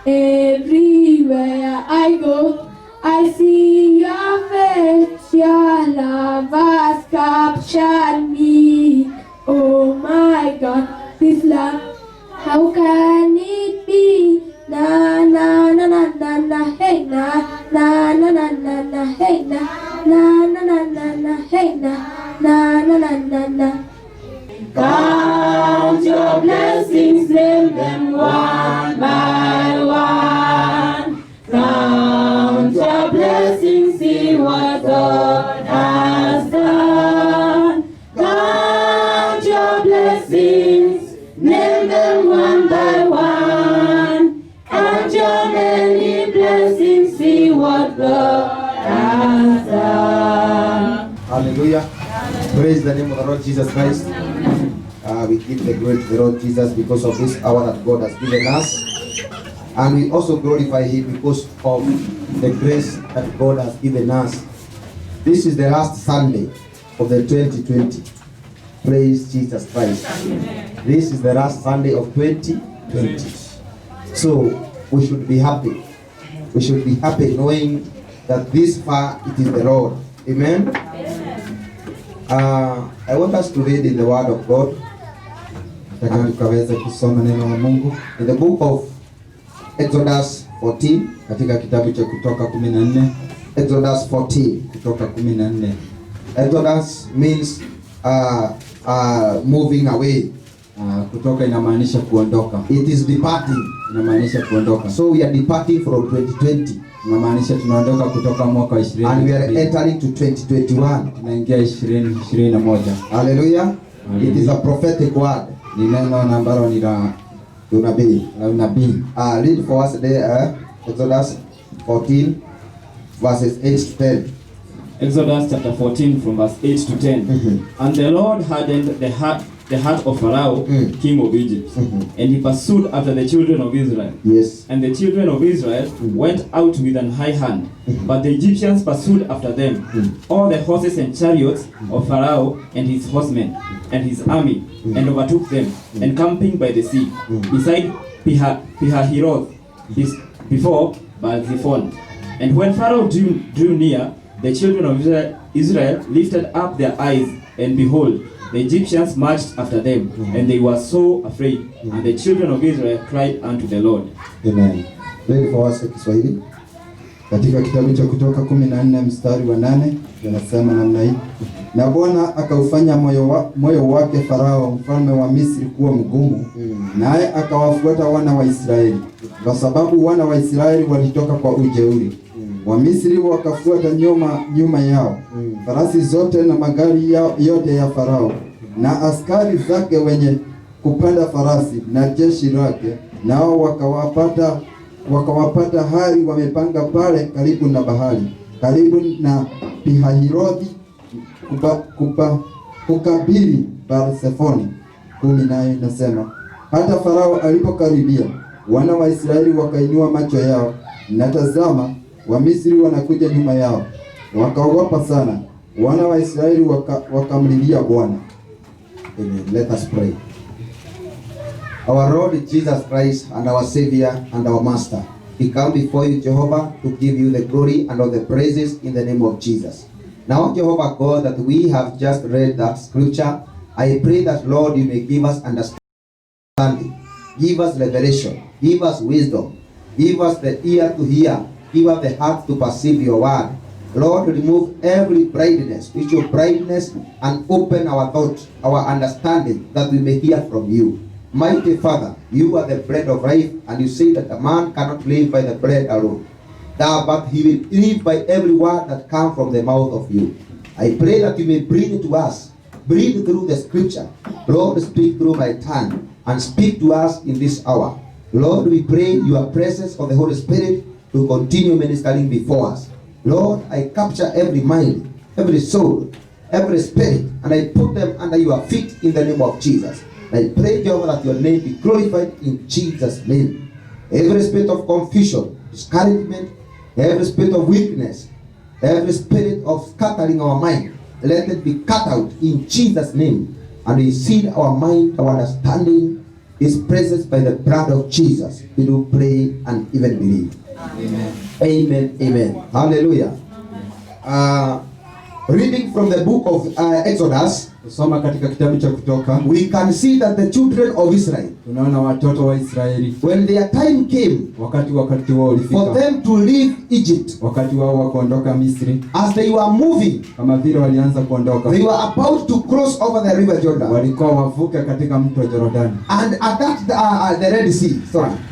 Everywhere I go, I see your face. Your love has captured me. Oh my God, this love, how can it be? Na na na na na na, hey na na na na na na, hey na na na na na na, hey na na na na na na. Count your blessings, name them one by one. Count your blessings, see what God has done. Count your blessings, name them one by one. Count your many blessings, see what God has done. Hallelujah. Praise the name of the Lord Jesus Christ. We give the glory to the Lord Jesus because of this hour that God has given us. And we also glorify Him because of the grace that God has given us. This is the last Sunday of the 2020. Praise Jesus Christ. This is the last Sunday of 2020. So we should be happy. We should be happy knowing that this far it is the Lord. Amen. I want us to read in the Word of God. Tukaweza kusoma neno la Mungu in the book of Exodus 14, katika kitabu cha Kutoka 14. Exodus 14, Kutoka 14. Exodus means moving away. Kutoka inamaanisha kuondoka. It is departing, inamaanisha kuondoka. So we are departing from 2020. Inamaanisha tunaondoka kutoka mwaka wa 2020. And we are entering to 2021. Tunaingia 2021. Hallelujah. It is a prophetic word. Ni neno ambalo ni la unabii. Read for us there, Exodus 14 verses 8 to 10. Exodus chapter 14 from verse 8 to 10. And the Lord hardened the heart of Pharaoh, king of Egypt, and he pursued after the children of Israel. Yes. And the children of Israel went out with an high hand, but the Egyptians pursued after them, all the horses and chariots of Pharaoh and his horsemen and his army, and overtook them, encamping by the sea, beside Pihahiroth, before Baal-zephon. And when Pharaoh drew near, the children of Israel lifted up their eyes, and behold, the Egyptians marched after them, and they were so afraid. And the children of Israel cried unto the Lord. Amen. Read for us Kiswahili. Katika kitabu cha Kutoka 14 mstari wa 8 yanasema namna hii. Na Bwana akaufanya moyo wake Farao mfalme wa Misri kuwa mgumu, naye akawafuata wana wa Israeli, kwa sababu wana wa Israeli walitoka kwa ujeuri. Wa Misri wakafuata nyuma yao, farasi zote na magari yote ya Farao na askari zake wenye kupanda farasi na jeshi lake, nao wakawapata hali wamepanga pale karibu na bahari, karibu na Pihahirothi, kukabili Baal-zephoni. 10 nayo inasema, hata Farao alipokaribia, wana wa Israeli wakainua macho yao, na tazama, wa Misri wanakuja nyuma yao. Wakaogopa sana. Wana wa Israeli wakamlilia Bwana. Amen. Let us pray. Our Lord Jesus Christ and our Savior and our Master, we come before you, Jehovah, to give you the glory and all the praises in the name of Jesus. Now, Jehovah God, that we have just read that scripture, I pray that, Lord, you may give us understanding, give us revelation, give us wisdom, give us the ear to hear, give us the heart to perceive your word. Lord, remove every brightness, spiritual brightness, and open our thought, our understanding, that we may hear from you. Mighty Father, you are the bread of life, and you say that a man cannot live by the bread alone, but he will live by every word that comes from the mouth of you. I pray that you may breathe to us, breathe through the scripture. Lord, speak through my tongue, and speak to us in this hour. Lord, we pray your presence of the Holy Spirit to continue ministering before us. Lord, I capture every mind, every soul, every spirit, and I put them under your feet in the name of Jesus. I pray, Jehovah, that your name be glorified in Jesus' name. Every spirit of confusion, discouragement, every spirit of weakness, every spirit of scattering our mind, let it be cut out in Jesus' name. And we seal our mind, our understanding His presence by the blood of Jesus. We do pray and even believe. Amen. Amen. Hallelujah. Reading from the book of Exodus, Kusoma katika kitabu cha Kutoka, we can see that the children of Israel, tunaona watoto wa Israeli when their time came wakati wao for ulifika, them to leave Egypt, wakati wao wa kuondoka Misri, as they were moving, kama vile walianza kuondoka, they were about to cross over the river Jordan, walikuwa wavuke katika mto Jordani, and at that the Red Sea,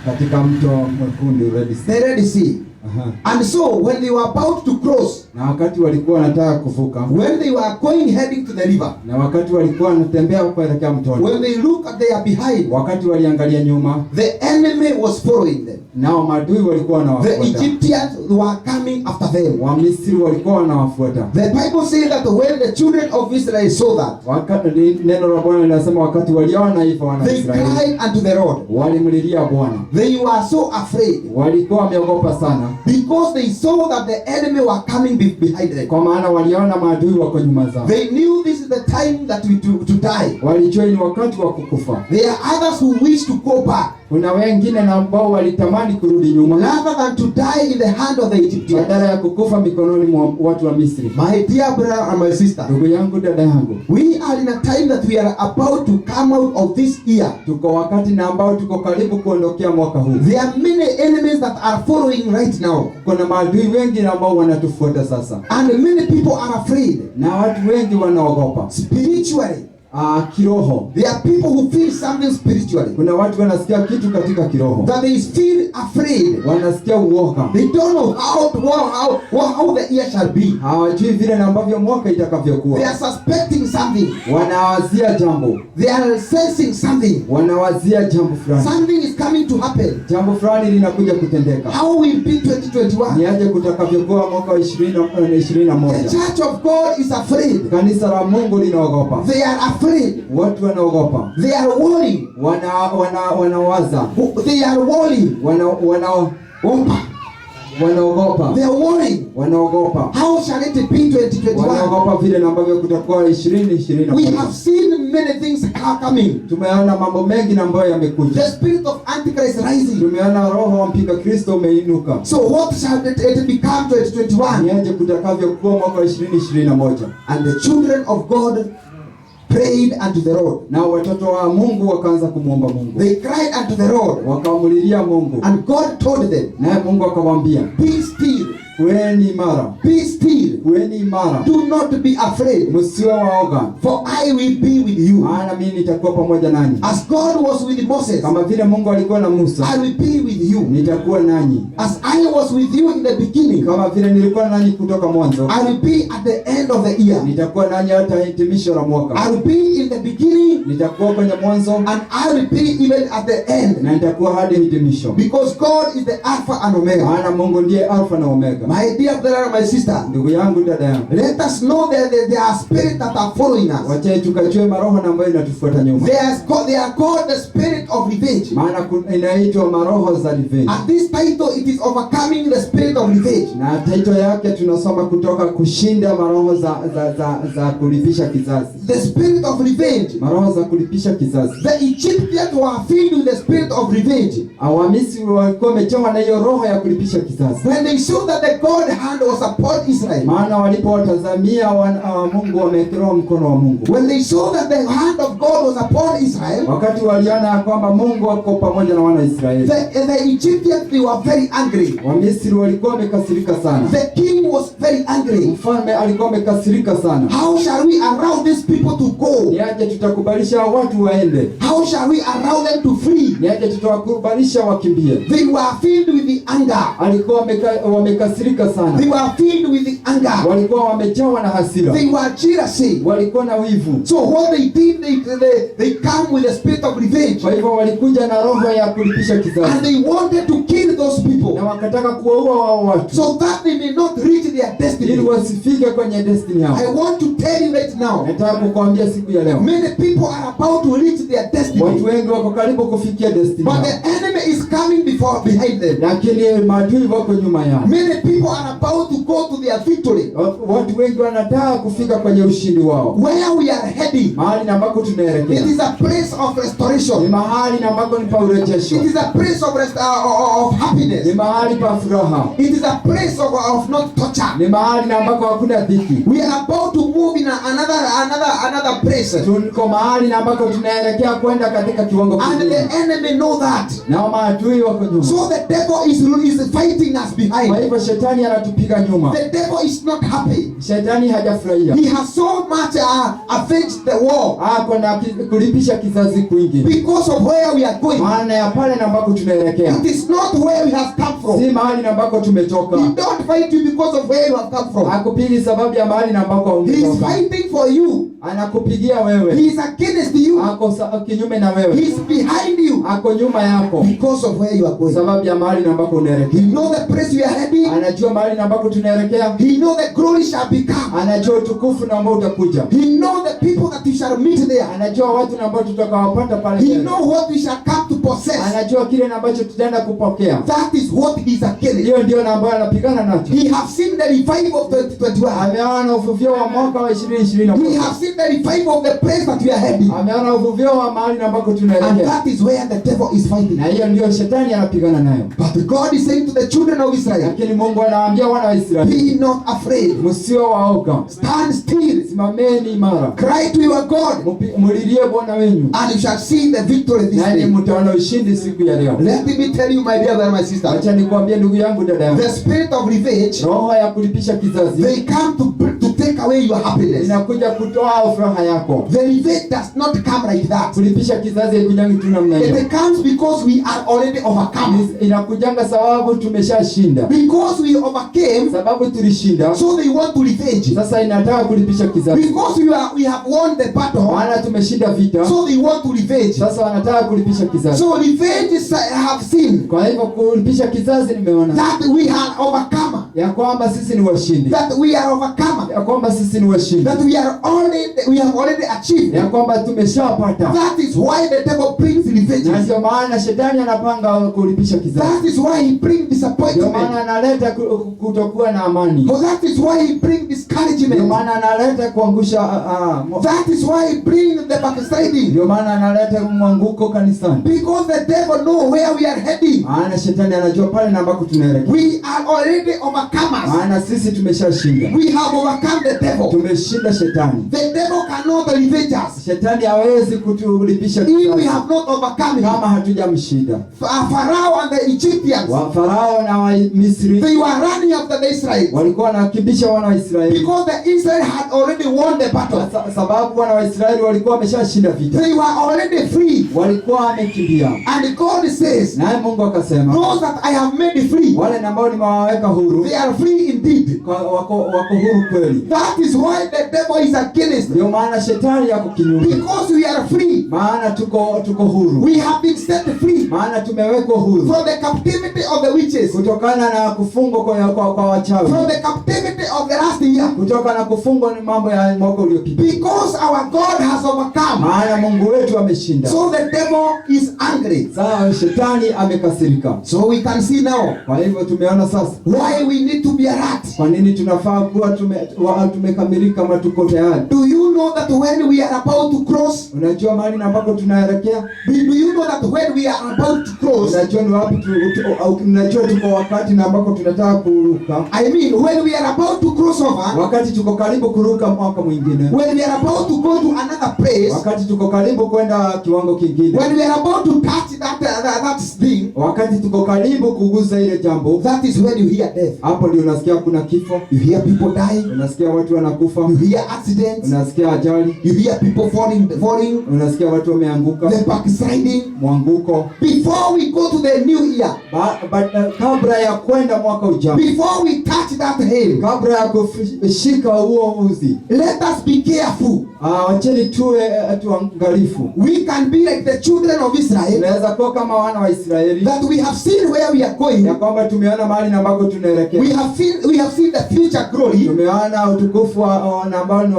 katika mto mwekundu Red Sea. the Red Sea. Aha. And so when they were about to cross, Na wakati walikuwa wanataka kuvuka, when they were going heading to the river, na wakati walikuwa wanatembea kuelekea mtoni, when they look at their behind, wakati waliangalia nyuma, the enemy was following them. nao maadui walikuwa The wanawafuata. Egyptians were coming after them. Wa Misri walikuwa wanawafuata. The Bible says that when the children of Israel saw that, Wakati neno la Bwana linasema wakati waliona hivyo wana they Israeli, cried unto the Lord. walimlilia Bwana. They were so afraid Walikuwa wameogopa sana, because they saw that the enemy were coming behind them. kwa maana waliona maadui wako nyuma zao. They knew this is the time that we to die. Walijua ni wakati wa kukufa. There are others who wish to go back Kuna wengine na ambao walitamani kurudi nyuma, rather than to die in the hand of the Egyptians. badala ya kukufa mikononi mwa watu wa Misri. My dear brother and my sister, Ndugu yangu, dada yangu, we are in a time that we are about to come out of this year. tuko wakati na ambao tuko karibu kuondokea mwaka huu. There are many enemies that are following right now, Kuna maadui wengi na ambao wanatufuata sasa, and many people are afraid na watu wengi wanaogopa spiritually. kiroho. There are people who feel something spiritually, Kuna watu wanasikia kitu katika kiroho, that they feel afraid. wanasikia uoga, They don't know how the year shall be. hawajui vile na ambavyo mwaka They itakavyokuwa. are suspecting something. Wanawazia jambo, They are sensing something. wanawazia jambo fulani, Something is coming to happen. jambo fulani linakuja kutendeka. How will be 2021? Ni aje kutakavyokuwa mwaka wa 2021. The church of God is afraid. Kanisa la Mungu linaogopa, They are afraid. watu wanaogopa, They are worried. wanawaza, They are worried. wanaogopa, They are worried. wanaogopa, How shall it be 2021? wanaogopa vile na ambavyo kutakuwa We 2021. have seen many things are coming. Tumeona mambo mengi na ambayo The yamekuja. spirit of Antichrist rising. Tumeona roho wa mpinga Kristo umeinuka. So what shall it become 2021? Ni aje kutakavyokuwa mwaka wa 2021. And the children of God prayed unto the Lord. Na watoto wa Mungu wakaanza kumwomba Mungu, They cried unto the Lord, wakamlilia Mungu, and God told them, naye Mungu akawaambia, be still, kuweni imara, be still, kuweni imara, do not be afraid, msiwe waoga, for I will be with you. maana mimi nitakuwa pamoja nanyi. As God was with Moses, Kama vile Mungu alikuwa na Musa, I will be with you. nitakuwa nanyi. As I was with you in the beginning, Kama vile nilikuwa nanyi kutoka mwanzo, I will be at the end of the year. nitakuwa nanyi hata hitimisho la mwaka. I will be in the beginning, Nitakuwa kwenye mwanzo and I will be even at the end. na nitakuwa hadi hitimisho, Because God is the Alpha and Omega. maana Mungu ndiye Alfa na Omega. My dear brother and my sister, Ndugu yangu, dada yangu, let us know that there are spirits that are following us. wacha tukajue maroho na ambayo inatufuata nyuma, They are called the spirit of revenge. maana inaitwa maroho za revenge. At this title, it is overcoming the spirit of revenge. Na title yake tunasoma kutoka kushinda maroho za kulipisha kizazi. The spirit of revenge. Maroho za kulipisha kizazi. The Egyptians were filled with the spirit of revenge. Wamisri walikuwa wamejawa na hiyo roho ya kulipisha kizazi. When they saw that the God hand was upon Israel. Maana walipowatazamia Mungu wamewekelewa mkono wa Mungu. When they saw that the hand of God was upon Israel. Wakati waliona ya kwamba Mungu ako pamoja na wana Israeli. The Egyptians, they were very angry. Wamisri walikuwa wamekasirika sana. The king was very angry. Mfalme alikuwa amekasirika sana. How shall we allow these people to go? Niaje tutakubalisha watu waende? How shall we allow them to flee? Niaje tutakubalisha wakimbie? They were filled with the anger. Alikuwa wamekasirika sana. They were filled with the anger. Walikuwa wamejawa na hasira. They were jealousy. Walikuwa na wivu. So what they did, they come with a spirit of revenge. Kwa hivyo walikuja na roho ya kulipisha kizazi. And they wanted to kill kill those people na wakataka kuwaua wao watu so that they may not reach their ili destiny. wasifike kwenye destiny yao. I want to tell you right now, Nataka kukuambia siku ya leo, many people are about to reach their watu destiny, wengi wako karibu kufikia destiny but yao, the enemy is coming behind them. lakini maadui wako nyuma yao. Many people are about to go to their victory. Watu wengi wanataka kufika kwenye ushindi wao. Where we are heading, Mahali na ambako tunaelekea it is a place of ni restoration. mahali na ambako ni pa urejesho, It is a place of happiness. ni mahali pa furaha, It is a place of not torture. ni mahali na ambako hakuna dhiki. We are about to move in another place, Tuko mahali na ambako tunaelekea kwenda katika kiwango and kingine, the enemy know that. na maadui wako nyuma. So the devil is fighting us Kwa behind. hivyo shetani anatupiga nyuma. The devil is not happy. Shetani hajafurahia, He has so much avenged the war ako na kulipisha kizazi kwingi, because of where we are going. maana ya pale na ambako tunaelekea It is not where we have come si from. mahali na ambako tumetoka. He don't fight you because of where you have come from. Hakupigi sababu ya mahali na ambako He is umetoka, fighting for you. anakupigia He wewe, is against you. ako kinyume na He wewe, is behind you ako nyuma yako because of where you are going. sababu ya mahali na ambako He unaelekea. know the place we are heading. Anajua mahali na ambako tunaelekea, He know the glory shall become. anajua utukufu na ambao utakuja, He know the people that we shall meet there. anajua watu na ambao tutakawapata pale He mbele, know what we shall come to possess. anajua kile na ambacho tutaenda kupokea. That is what he is against. Hiyo ndio na ambayo anapigana nacho. He have seen the revival of 2021. Ameona uvuvio wa mwaka wa 2020, We have seen the revival of the place that we are heading. ameona uvuvio wa mahali na ambako And tunaelekea, that is where the devil is fighting. na hiyo ndio shetani anapigana nayo. But God is saying to the children of Israel, Lakini Mungu anawaambia wana wa Israeli, be not afraid. msio waoga, Stand still. simameni imara, Cry to your God, mulilie Bwana wenyu, and you shall see the victory this nanyi day. mtaona ushindi siku ya leo. Let me tell you, my dear brother, my sister, Acha nikwambie ndugu yangu, dada yangu, the spirit of revenge, roho ya kulipisha kizazi they come to take away your happiness. inakuja kutoa furaha yako. The revenge does not come like that. Kulipisha kizazi haikujangi tu namna hiyo, It comes because we are already overcome. inakujanga sababu tumeshashinda, Because we overcame, sababu tulishinda. so they want to revenge. Sasa inataka kulipisha kizazi, Because we have won the battle, maana tumeshinda vita. so they want to revenge. Sasa wanataka kulipisha kizazi. So revenge is, I have seen Kwa hivyo kulipisha kizazi, nimeona that we are overcome, ya kwamba sisi ni washindi, that we are overcome, ya kwamba sisi ni washindi, that we have already achieved. ya kwamba tumeshapata. That is why the devil brings Na revenge. ndio maana shetani anapanga kulipisha kizazi, That is why he brings ndio disappointment. maana analeta kutokuwa na amani, For that is why he brings ndio discouragement. maana analeta kuangusha That is why he brings the backsliding. ndio maana analeta mwanguko kanisani, Because the devil know where we are heading. maana shetani anajua pale na ambako tunaelekea, We are already overcomers. maana sisi tumeshashinda, We have overcome the devil. tumeshinda shetani. The devil cannot revenge us Shetani hawezi kutulipisha if we kizazi have not overcome him. kama hatujamshinda. Pharaoh and the Egyptians, Wa Farao na wa Misri they were running after the Israelites walikuwa wanakimbisha wana wa Israeli, because the Israel had already won the battle. sababu wana wa Israeli walikuwa wameshashinda vita, They were already free. walikuwa wamekimbia. And God says, Naye Mungu akasema, those that I have made free, wale ambao nimewaweka huru they are free indeed. wako huru kweli. That is why the devil is against. Ndio maana shetani yako kinyume, Because we are free. maana tuko huru, We have been set free maana tumewekwa huru from the captivity of the witches, kutokana na kufungwa kwa wachawi, from the captivity of the last year. kutoka na kufungwa ni mambo ya mwaka uliopita, Because our God has overcome. maana Mungu wetu ameshinda. So the devil is angry. Sawa, shetani amekasirika. So we can see now Kwa hivyo tumeona sasa why we need to be alert. kwa nini tunafaa kuwa tumekamilika kama tuko tayari. Do you know that when we are about to cross, Unajua mahali na ambako tunaelekea, do you know that when we are about to cross, unajua ni wapi unajua tuko wakati na ambako tunataka kuruka, I mean when we are about to cross over, wakati tuko karibu kuruka mwaka mwingine, when we are about to go to another place, wakati tuko karibu kwenda kiwango kingine, when we are about to touch that thing, wakati tuko karibu kugusa ile jambo, that is when you hear death. hapo ndio unasikia kuna kifo, You hear people dying. unasikia watu wanakufa, You hear accidents. unasikia unasikia ajali, You hear people falling. unasikia watu wameanguka, The backsliding. mwanguko. Before we go to the new year, Kabla ya kwenda mwaka ujao, before we touch that hem, kabla ya kushika huo uzi, let us be careful. wacheni tuwe tuangalifu. We can be like the children of Israel, Tunaweza kuwa kama wana wa Israeli, that we have seen where we are going. ya kwamba tumeona mahali ambako tunaelekea. We have seen the future glory. Tumeona utukufu ambao ni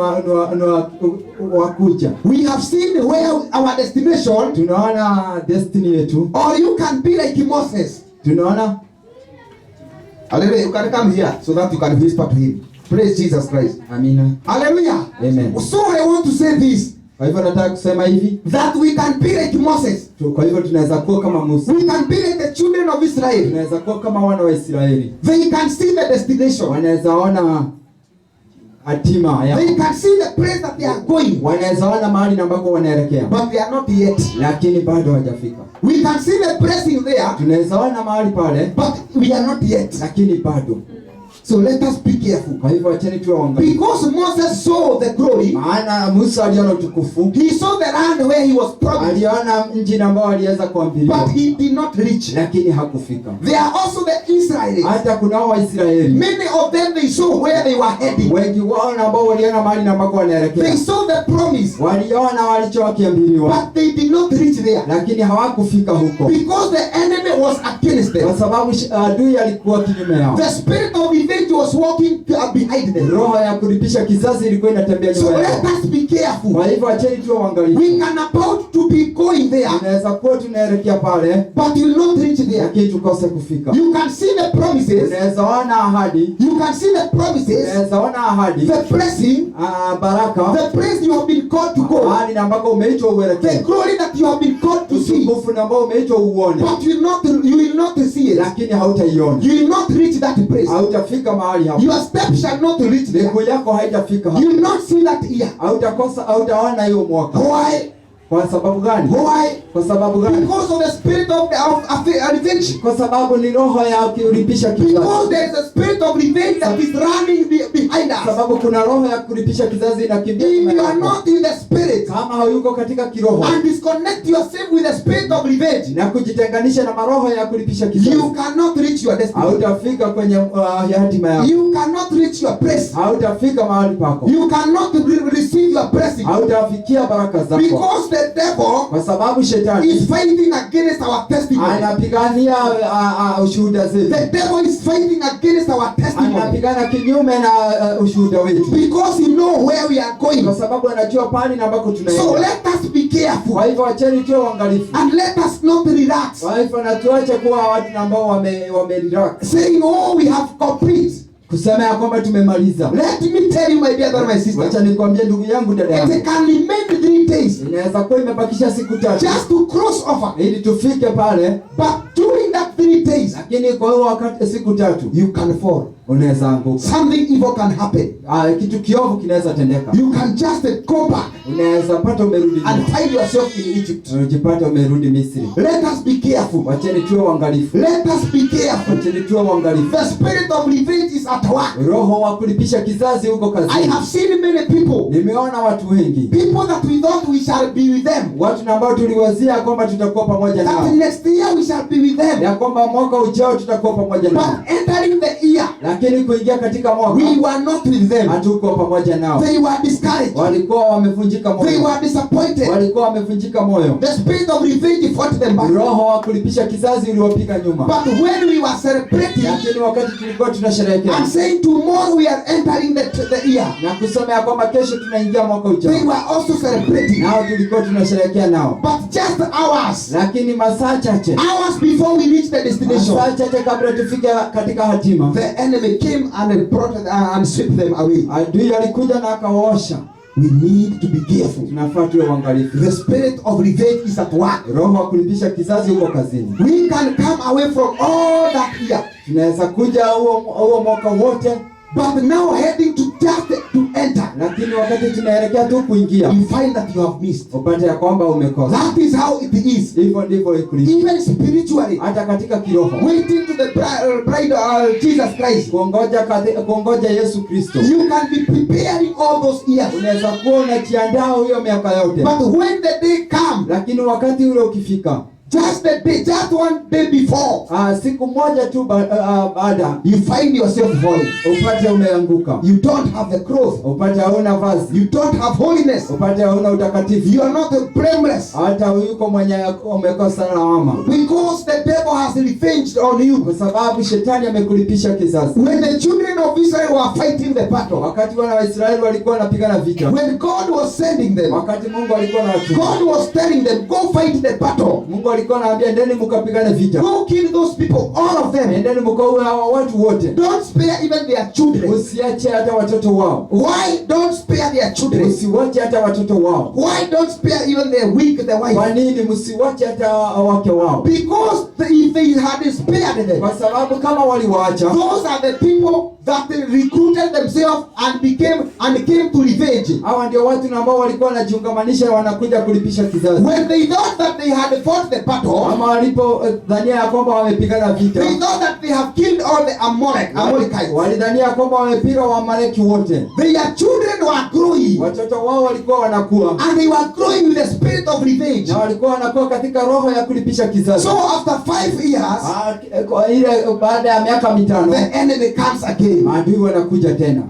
wa kuja. We have seen where our destination. Tunaona destiny yetu. Or you can be like Moses. Tunaona. Hallelujah. You can come here so that you can whisper to him. Praise Jesus Christ. Amina. Hallelujah. Amen. So I want to say this. Kwa hivyo nataka kusema hivi, that we can be like Moses. Kwa hivyo tunaweza kuwa kama Musa. We can be like the children of Israel. Tunaweza kuwa kama wana wa Israeli. They can see the destination. Wanaweza ona hatima yao. They can see the place that they are going. Wanaweza ona mahali ambako wanaelekea. But they are not yet. Lakini bado hawajafika. We can see the blessing there. Tunaweza ona mahali pale. But we are not yet. Lakini bado. So let us be careful. Kwa hivyo acheni tuwe waangalifu. Because Moses saw the glory. Maana Musa aliona utukufu. He saw the land where he was promised. Aliona mji ambao aliweza kuambiliwa. But he did not reach. Lakini hakufika. There are also the Israelites. Hata kuna Waisraeli. Many of them, they saw where they were heading. Wengi wao ambao waliona mahali ambako wanaelekea. They saw the promise. Waliona walichokiambiliwa. But they did not reach there. Lakini hawakufika huko. Because the enemy was against them. Kwa sababu adui alikuwa kinyume yao. The spirit of revenge was walking behind them. Roho ya kulipisha kisasi ilikuwa inatembea nyuma yao. So let us be careful. Kwa hivyo acheni tuwe waangalifu. We can about to be going there. Tunaweza kuwa tunaelekea pale, but you will not reach there. lakini tukose kufika. You can see the promises. Unaweza ona ahadi. You can see the promises. Unaweza ona ahadi. The blessing. Baraka. The place you have been called to go. Ahadi ambako umeitwa uelekee. The glory that you have been called to see. Utukufu ambao umeitwa uone. But you will not see it. Lakini hautaiona. You will not reach that place. Hautafika mahali hapo. Your step shall not reach there. Miguu yako haitafika hapo. You will not see that year. Hautaona hiyo mwaka. Why? Kwa sababu gani? Why? Kwa sababu gani? Because of the spirit of revenge. Kwa sababu ni roho ya kulipisha kizazi. Because there is a spirit of revenge that is running behind us. Sababu kuna roho ya kulipisha kizazi inakimbia. If you are not in the spirit, kama hayuko katika kiroho, and disconnect yourself with the spirit of revenge, na kujitenganisha na maroho ya kulipisha kizazi, you cannot reach your destiny. Hautafika kwenye hatima yako. You cannot reach your place. Hautafika mahali pako. You cannot receive your blessing. Hautafikia baraka zako. Because the devil, kwa sababu shetani is fighting against our testimony. Anapigania ushuhuda zetu. The devil is fighting against our testimony. Anapigana kinyume na ushuhuda wetu. Because he know where we are going. Kwa sababu anajua pale ambako tunaenda. So let us be careful. Kwa hivyo acheni tuwe waangalifu. And let us not relax. Kwa hivyo na tuache kuwa watu ambao wame relax. Saying, oh, we have complete. Kusema ya kwamba tumemaliza. Let me tell you, my brother, my sister. Acha nikwambie ndugu yangu, dada yangu. It can remain 3 days. Inaweza kuwa imebakisha siku 3. Just to cross over. Ili tufike pale. But during that 3 days. Lakini kwa hiyo wakati siku 3. You can fall. Unaweza anguka. Something evil can happen. Kitu kiovu kinaweza tendeka. You can just go back. Unaweza pata umerudi and find yourself in Egypt. Unajipata umerudi Misri. Let us be careful. Wacheni tuwe waangalifu. Let us be careful. Wacheni tuwe waangalifu. The spirit of revenge is at work. Roho wa kulipisha kizazi huko kazini. I have seen many people. Nimeona watu wengi. People that we thought we shall be with them. Watu ambao tuliwazia kwamba tutakuwa pamoja nao. That next year we shall be with them. Ya kwamba mwaka ujao tutakuwa pamoja nao. But entering the year, lakini kuingia katika mwaka, we were not with them. Hatukuwa pamoja nao. They were discouraged. Walikuwa wamevunjika moyo. They were disappointed. Walikuwa wamevunjika moyo. The spirit of revenge fought them back. Roho wa kulipisha kizazi uliwapiga nyuma. But when we were celebrating, lakini wakati tulikuwa tunasherehekea, and saying tomorrow we are entering the year, na kusema ya kwamba kesho tunaingia mwaka ujao, they were also celebrating. Nao tulikuwa tunasherehekea nao. But just hours, lakini masaa chache, hours before we reach the destination, masaa chache kabla tufike katika hatima, the enemy came and brought and swept them away. Adui alikuja na akawaosha. We need to be careful. Tunafaa tuwe waangalifu. The spirit of revenge is at work. Roho wa kulipisha kizazi huko kazini. We can come away from all that year. Tunaweza kuja huo mwaka wote, But now heading to just to enter, lakini wakati tunaelekea tu kuingia, you find that you have missed. upate ya kwamba umekosa. That is how it is. Hivyo ndivyo ikuli. Even spiritually, Hata katika kiroho, waiting to the bride Jesus Christ. kuongoja Yesu Kristo. You can be preparing all those years. Unaweza kuwa unajiandaa hiyo miaka yote. But when the day comes, Lakini wakati ule ukifika, just one day before, siku moja tu baada, you find yourself falling. upate umeanguka. You don't have the clothes. Upate hauna vazi. You don't have holiness. Upate hauna utakatifu. You are not blameless. Hata yuko mwenye umekosa lawama. Because the devil has revenged on you. Kwa sababu shetani amekulipisha kisasi. When the children of Israel were fighting the battle, Wakati wana wa Israeli walikuwa wanapigana vita, when God was sending them, wakati Mungu alikuwa anawatuma, God was telling them, go fight the battle. Mungu alikuwa anawaambia endeni mkapigane vita. Go kill those people, all of them. Endeni mkaue hawa watu wote. Don't spare even their children. Usiache hata watoto wao. Why don't spare their children? Usiwache hata watoto wao. Why don't spare even their weak, the Kwa wife? nini msiwache hata wake wao? Because if they had spared them, Kwa sababu kama waliwaacha, those are the people that recruited themselves and came to revenge. hawa ndio watu na ambao walikuwa wanajiungamanisha wanakuja kulipisha kizazi. When they thought that they had fought the battle, Ama walipo dhania ya kwamba wamepigana vita, they thought that they have killed all the Amalekites. walidhania kwamba wamepiga Waamaleki wote. Their children were growing, Watoto wao walikuwa wanakuwa and they were growing with the spirit of revenge. na walikuwa wanakuwa katika roho ya kulipisha kizazi. So after 5 years, Kwa ile baada ya miaka 5 the enemy comes again. adui wanakuja tena.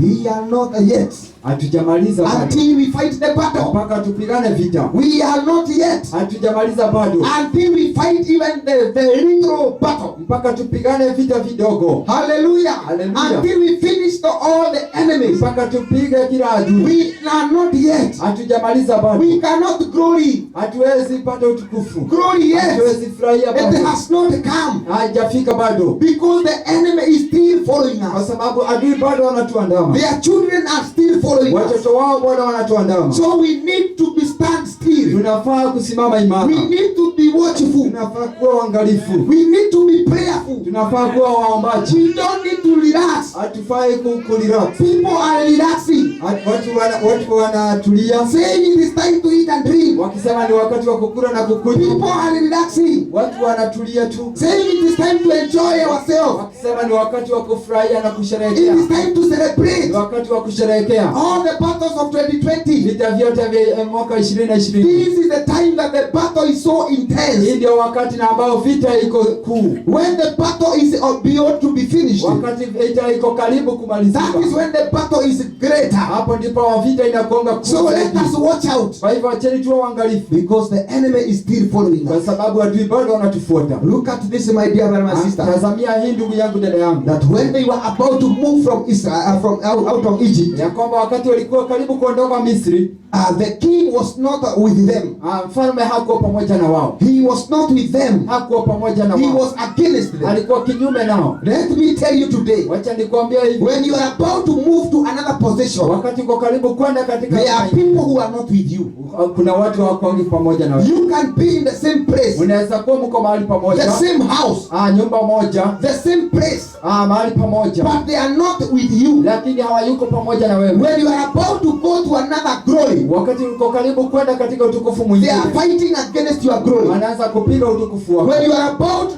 We are not yet. Hatujamaliza bado. Until we fight the battle. Mpaka tupigane vita. We are not yet. Hatujamaliza bado. Until we fight even the little battle. Mpaka tupigane vita vidogo. Hallelujah. Hallelujah. Until we finish all the enemies. Mpaka tupige kila adui. We are not yet. Hatujamaliza bado. We cannot glory. Hatuwezi pata utukufu. Glory yet. Hatuwezi furahia It bado. has not come. Haijafika bado. Because the enemy is still following Kwa us. sababu adui bado wanatuandama. Their children are still following us. Watoto wao bado wanatuandama. So we need to be stand still. Tunafaa kusimama imara. We need to be watchful. Tunafaa kuwa waangalifu. We need to be prayerful. Tunafaa kuwa waombaji. We don't need to relax. Hatufai kulirax. People are relaxing, Watu wanatulia saying it is time to eat and drink. wakisema ni wakati wa kukula na kukunywa. People are relaxing, Watu wanatulia tu saying it is time to enjoy ourselves. wakisema ni wakati wa kufurahia na It kusherehekea. is time to Ni celebrate wakati wa kusherehekea all the battles of 2020. vita vyote vya mwaka 2020. This is the time that the battle is so Hii intense. ndio wakati na ambao vita iko kuu. When the battle is beyond to be finished, Wakati vita iko karibu kumalizika. that is when the battle is greater. Hapo ndipo vita inakuanga kuu. So let us watch out, Kwa hivyo acheni tuwe waangalifu because the enemy is still following kwa us. sababu adui bado wanatufuata. Look at this, my dear brother and sister. Tazamia hii ndugu yangu, dada yangu, That when they were about to move from Israel, from out of Egypt, ya kwamba wakati walikuwa karibu kuondoka Misri, the king was not with them. mfalme hakuwa pamoja na wao. He was not with them. Hakuwa pamoja na He wao. was against them. Alikuwa kinyume nao. Let me tell you today, Wacha nikwambia hivi, when you are about to move to another position, wakati uko karibu kwenda katika there are people who are not with you. kuna watu hawakuangi pamoja na wewe. You can be in the same place, Unaweza kuwa mko mahali the pamoja, same house, nyumba moja, the same place, mahali pamoja, but they are not with you. lakini hawayuko pamoja na wewe. When you are about to go to another glory, Wakati uko karibu kwenda katika utukufu they mwingine, are fighting against your glory. wanaanza kupiga utukufu wako. When you are about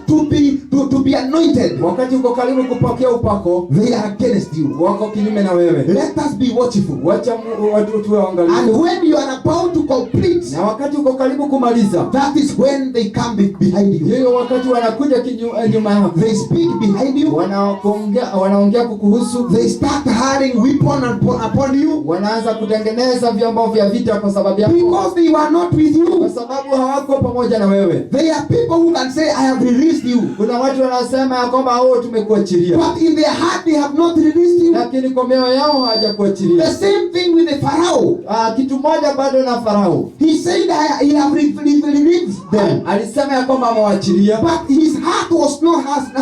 to be anointed, Wakati uko karibu kupokea upako, they are against you. wako kinyume na wewe. Let us be watchful. Wacha watu tuwe waangalifu. And when you are about to complete, Na wakati uko karibu kumaliza, that is when they come behind you. hiyo wakati wanakuja nyuma yako, They speak behind you. wanaongea kukuhusu, They start hiring weapon upon you, wanaanza kutengeneza vyombo vya vita kwa sababu yako, because they were not with kwa you. sababu hawako pamoja na wewe. There are people who can say, I have released you, Kuna watu wanasema ya kwamba tumekuachilia, but in their heart they have not released you. lakini kwa mioyo yao The hawajakuachilia. same thing with the Pharaoh. Kitu moja bado na Farao, He said, he have released them, alisema ya kwamba amewaachilia, but his heart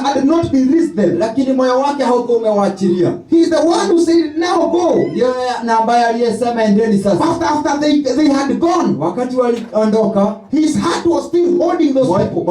had not released them. them. lakini moyo wake haukuwa umewaachilia. He is the one who said, now go. Ndio na ambaye aliyesema endeni sasa. After they had gone, Wakati waliondoka, his heart was still holding those people.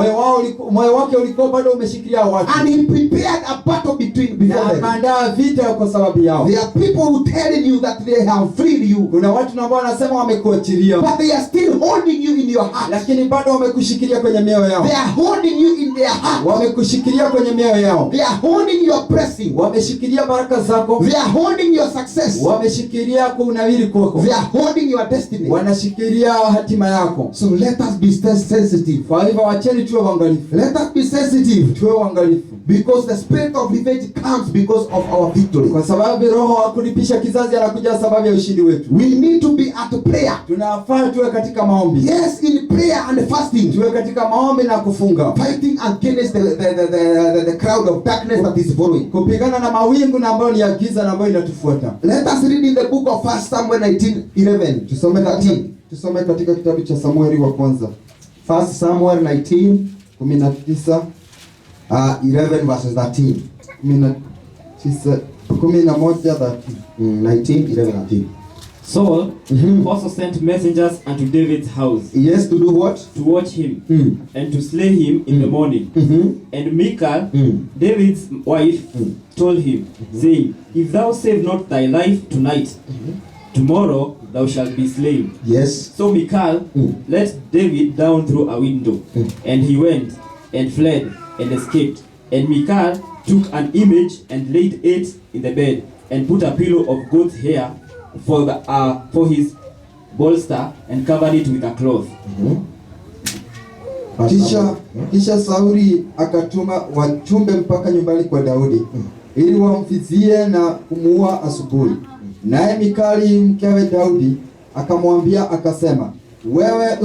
moyo wake ulikuwa bado umeshikilia watu. And he prepared a battle before them. Akaandaa vita kwa sababu yao. There are people who tell you that they have freed you, Kuna watu ambao wanasema wamekuachilia, but they are still holding you in your heart. lakini bado wamekushikilia kwenye mioyo yao. They are holding you in their heart. Wamekushikilia kwenye mioyo yao. They are holding your blessing. Wameshikilia baraka zako. They are holding your success. Wameshikilia kunawiri kwako. They are holding your destiny. Wanashikilia hatima yako. So let us be sensitive. Kwa hivyo wacheni tuwe waangalifu. Let us be sensitive, Tuwe waangalifu. because the spirit of revenge comes because of our victory. Kwa sababu roho wa kulipisha kizazi anakuja sababu ya ushindi wetu. We need to be at prayer. Tunafaa tuwe katika maombi. Yes, in prayer and fasting. Tuwe katika maombi na kufunga. Fighting against the crowd of darkness that is following. Kupigana na mawingu na ambayo ni ya giza na ambayo inatufuata. Let us read in the book of 1 Samuel 19:11. Tusome katika kitabu cha Samueli wa kwanza. 1 Samuel 19, 19 11 verses 13. 11:13. 19, 11, 13. Saul also sent messengers unto David's house Yes, to do what? to watch him and to slay him in the morning. And Michal, David's wife, told him, saying, If thou save not thy life tonight, tomorrow thou shalt be slain. Yes. So Michal let David down through a window, and he went and fled and escaped. And Michal took an image and laid it in the bed, and put a pillow of goat's hair for his bolster, and covered it with a cloth. Kisha Sauli akatuma wajumbe mpaka nyumbani kwa Daudi ili wamfizie na kumuua asubuhi. Naye Mikali mkewe Daudi akamwambia akasema, wewe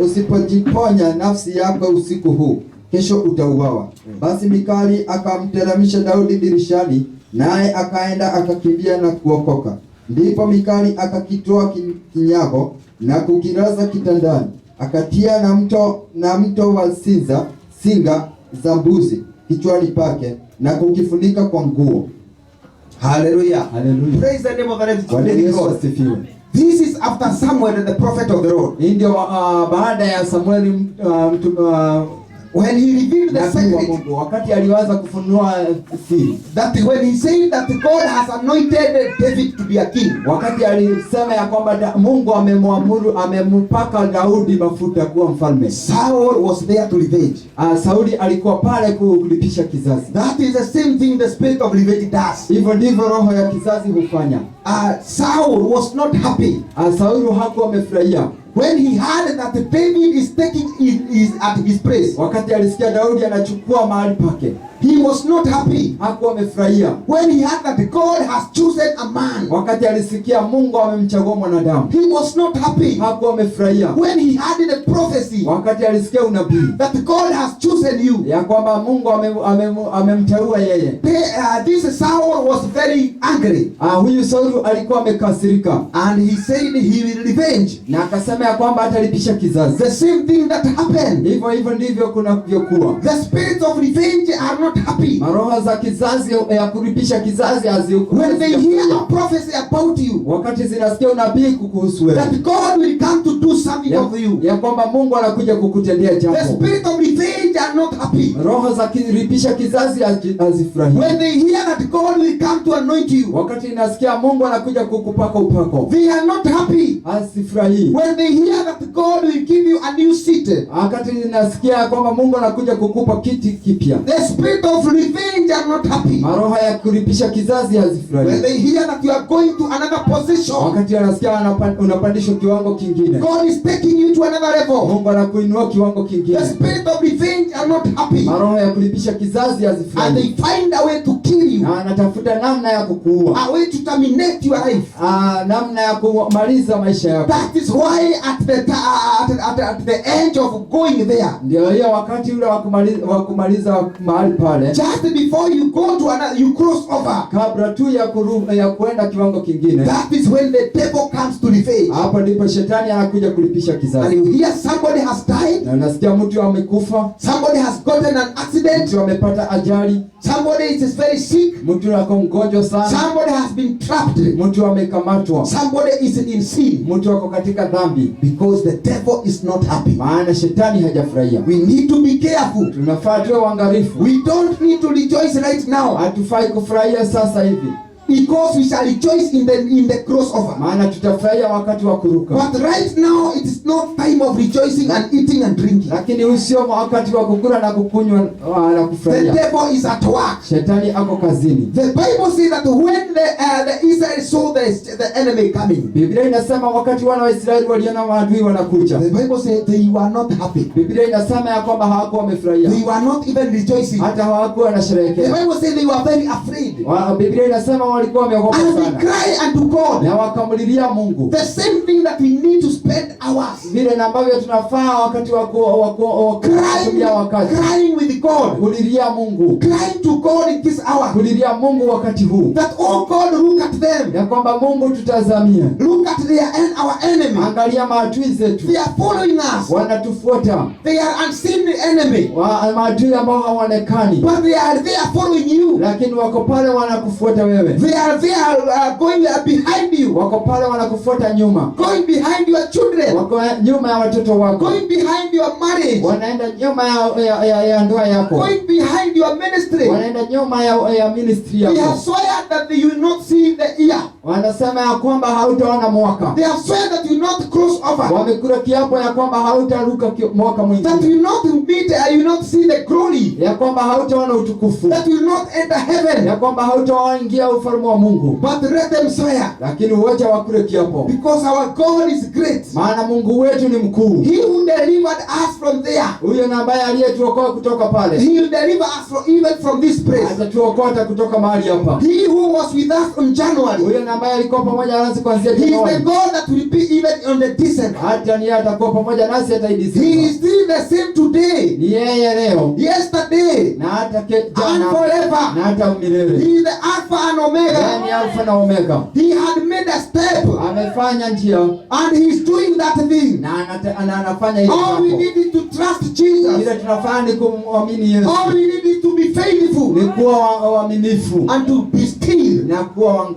usipojiponya nafsi yako usiku huu, kesho utauawa. Basi Mikali akamteremsha Daudi dirishani, naye akaenda akakimbia na kuokoka. Ndipo Mikali akakitoa kinyago na kukilaza kitandani, akatia na mto wa singa za mbuzi kichwani pake na kukifunika kwa nguo. Hallelujah. Hallelujah. Praise the name of the Bwana living Yesu God. asifiwe. This is after Samuel, the prophet of the Lord. Hii ndio baada ya Samueli When he revealed the nabii wa secret, Mungu, wakati aliwaza kufunua siri, that when he said that God has anointed David to be a king, wakati alisema ya kwamba Mungu amempaka Daudi mafuta kuwa mfalme, Saul was there to revenge. Sauli alikuwa pale kulipisha kizazi. That is the same thing the spirit of revenge does. Hivyo ndivyo roho ya kizazi hufanya. Saul was not happy Sauli hakuwa amefurahia when he heard that David is taking at his place. wakati alisikia Daudi anachukua mahali pake. He was not happy Hakuwa amefurahia when he heard that God has chosen a man. wakati alisikia Mungu amemchagua mwanadamu. He was not happy Hakuwa amefurahia when he heard the prophecy wakati alisikia unabii that God has chosen you. ya kwamba Mungu amemteua yeye. This Saul was very angry, Huyu Sauli alikuwa amekasirika and he said he will revenge. na akasema ya kwamba atalipisha kizazi. The same thing that happened. Hivyo ndivyo kunavyokuwa. The spirits of revenge are not happy Maroho za kizazi ya kulipisha kizazi hazikuwa. when they hear a prophecy about you, Wakati zinasikia unabii kuhusu wewe, that God will come to do something of you. ya kwamba Mungu anakuja kukutendea The jambo. spirit of revenge are not happy Roho za kulipisha kizazi hazifurahi. when they hear that God will come to anoint you. Wakati inasikia Mungu anakuja kukupaka upako, They are not happy hazifurahi. when they hear that God will give you a new seat. Wakati inasikia kwamba Mungu anakuja kukupa kiti kipya, The spirit of revenge are not happy maroho ya kulipisha kizazi when hazifurahi. they hear that you are going to another position. Wakati anasikia unapandishwa kiwango kingine, God is taking you to another level. Mungu anakuinua kiwango The kingine, spirit of revenge are not happy, maroho ya kulipisha kizazi and hazifurahi, they find a way to kill you, na anatafuta namna ya kukuua, a way to terminate your life. namna ya kumaliza maisha yako. That is why at the end of going there, Ndio hiyo wakati ule wa kumaliza mahali pale, pale, just before you go to another, you cross over. kabla tu ya kuenda kiwango kingine, That is when the devil comes to revenge. hapo ndipo shetani anakuja kulipisha And kizazi. you hear somebody has died, Na unasikia mtu amekufa, somebody has gotten an accident, mtu amepata ajali, somebody is very sick, mtu ako mgonjwa sana, somebody has been trapped, mtu amekamatwa, somebody is in sin, mtu ako katika dhambi, because the devil is not happy. maana shetani hajafurahia. We need to be careful. Tunafaa tuwe waangalifu. We don't need to rejoice right now, Hatufai kufurahia sasa hivi, because we shall rejoice in the crossover. maana tutafurahia wakati wa kuruka. But right now it is not time of rejoicing and eating and drinking. Lakini huu sio wakati wa kukula na kukunywa na The kufurahia. devil is at work. Shetani ako kazini. The Bible says that when the Israel saw the enemy coming, Biblia inasema wakati wana wa Israeli waliona maadui wanakuja, the Bible says they were not happy. Biblia inasema ya kwamba hawakuwa wamefurahia, They were not even rejoicing. hata hawakuwa The wanasherehekea. Bible says they were very afraid. Biblia inasema walikuwa wameogopa And they sana, cry unto God. na wakamlilia Mungu. The same thing that we need to spend hours Vile na ambavyo tunafaa wakati wa kutumia wakati crying with God, kulilia Mungu, crying to God in this hour. kulilia Mungu wakati huu, That oh God, look at them. ya kwamba Mungu tutazamie, Look at our enemy. angalia maadui zetu, They are following us. wanatufuata, They are unseen enemy, maadui ambao hawaonekani, but they are following you. lakini wako pale wanakufuata wewe, They are going behind you, wako pale wanakufuata nyuma, going behind your children, wako nyuma ya watoto wako, going behind your marriage, wanaenda nyuma ya ndoa yako, going behind your ministry. wanaenda nyuma ya ministry They have yako. swear that you will not see the year. Wanasema ya kwamba hautaona mwaka, They have swear that you will not cross over, wamekula kiapo ya kwamba hautaruka mwaka that mwingine, you will not meet, you will not see the glory, ya kwamba hautaona utukufu, that you will not enter heaven. ya kwamba hautaingia ufalme wa Mungu. But let them swear, Lakini wacha wakule kiapo, because our God is great. maana Mungu wetu ni mkuu. He who delivered us from there, Huyo na ambaye aliyetuokoa kutoka pale, He will deliver us even from this place. atatuokota kutoka mahali hapa. He who was with us on January, Huyo na ambaye alikuwa pamoja nasi kuanzia He is the Januari, God that will be even on the December. hata ni yeye atakuwa pamoja nasi hata He Disemba. is still the same today, Ni yeye leo yesterday, na hata and jana forever. na hata milele. He is the Alpha and Yeye Omega. ni Alfa na Omega. He had made a step, Amefanya njia and He is doing that thing. na anafanya hilo All we jambo. need is to trust Jesus. Ile tunafanya ni kumwamini Yesu, All we need is to be faithful ni kuwa waaminifu and to be still, na kuwa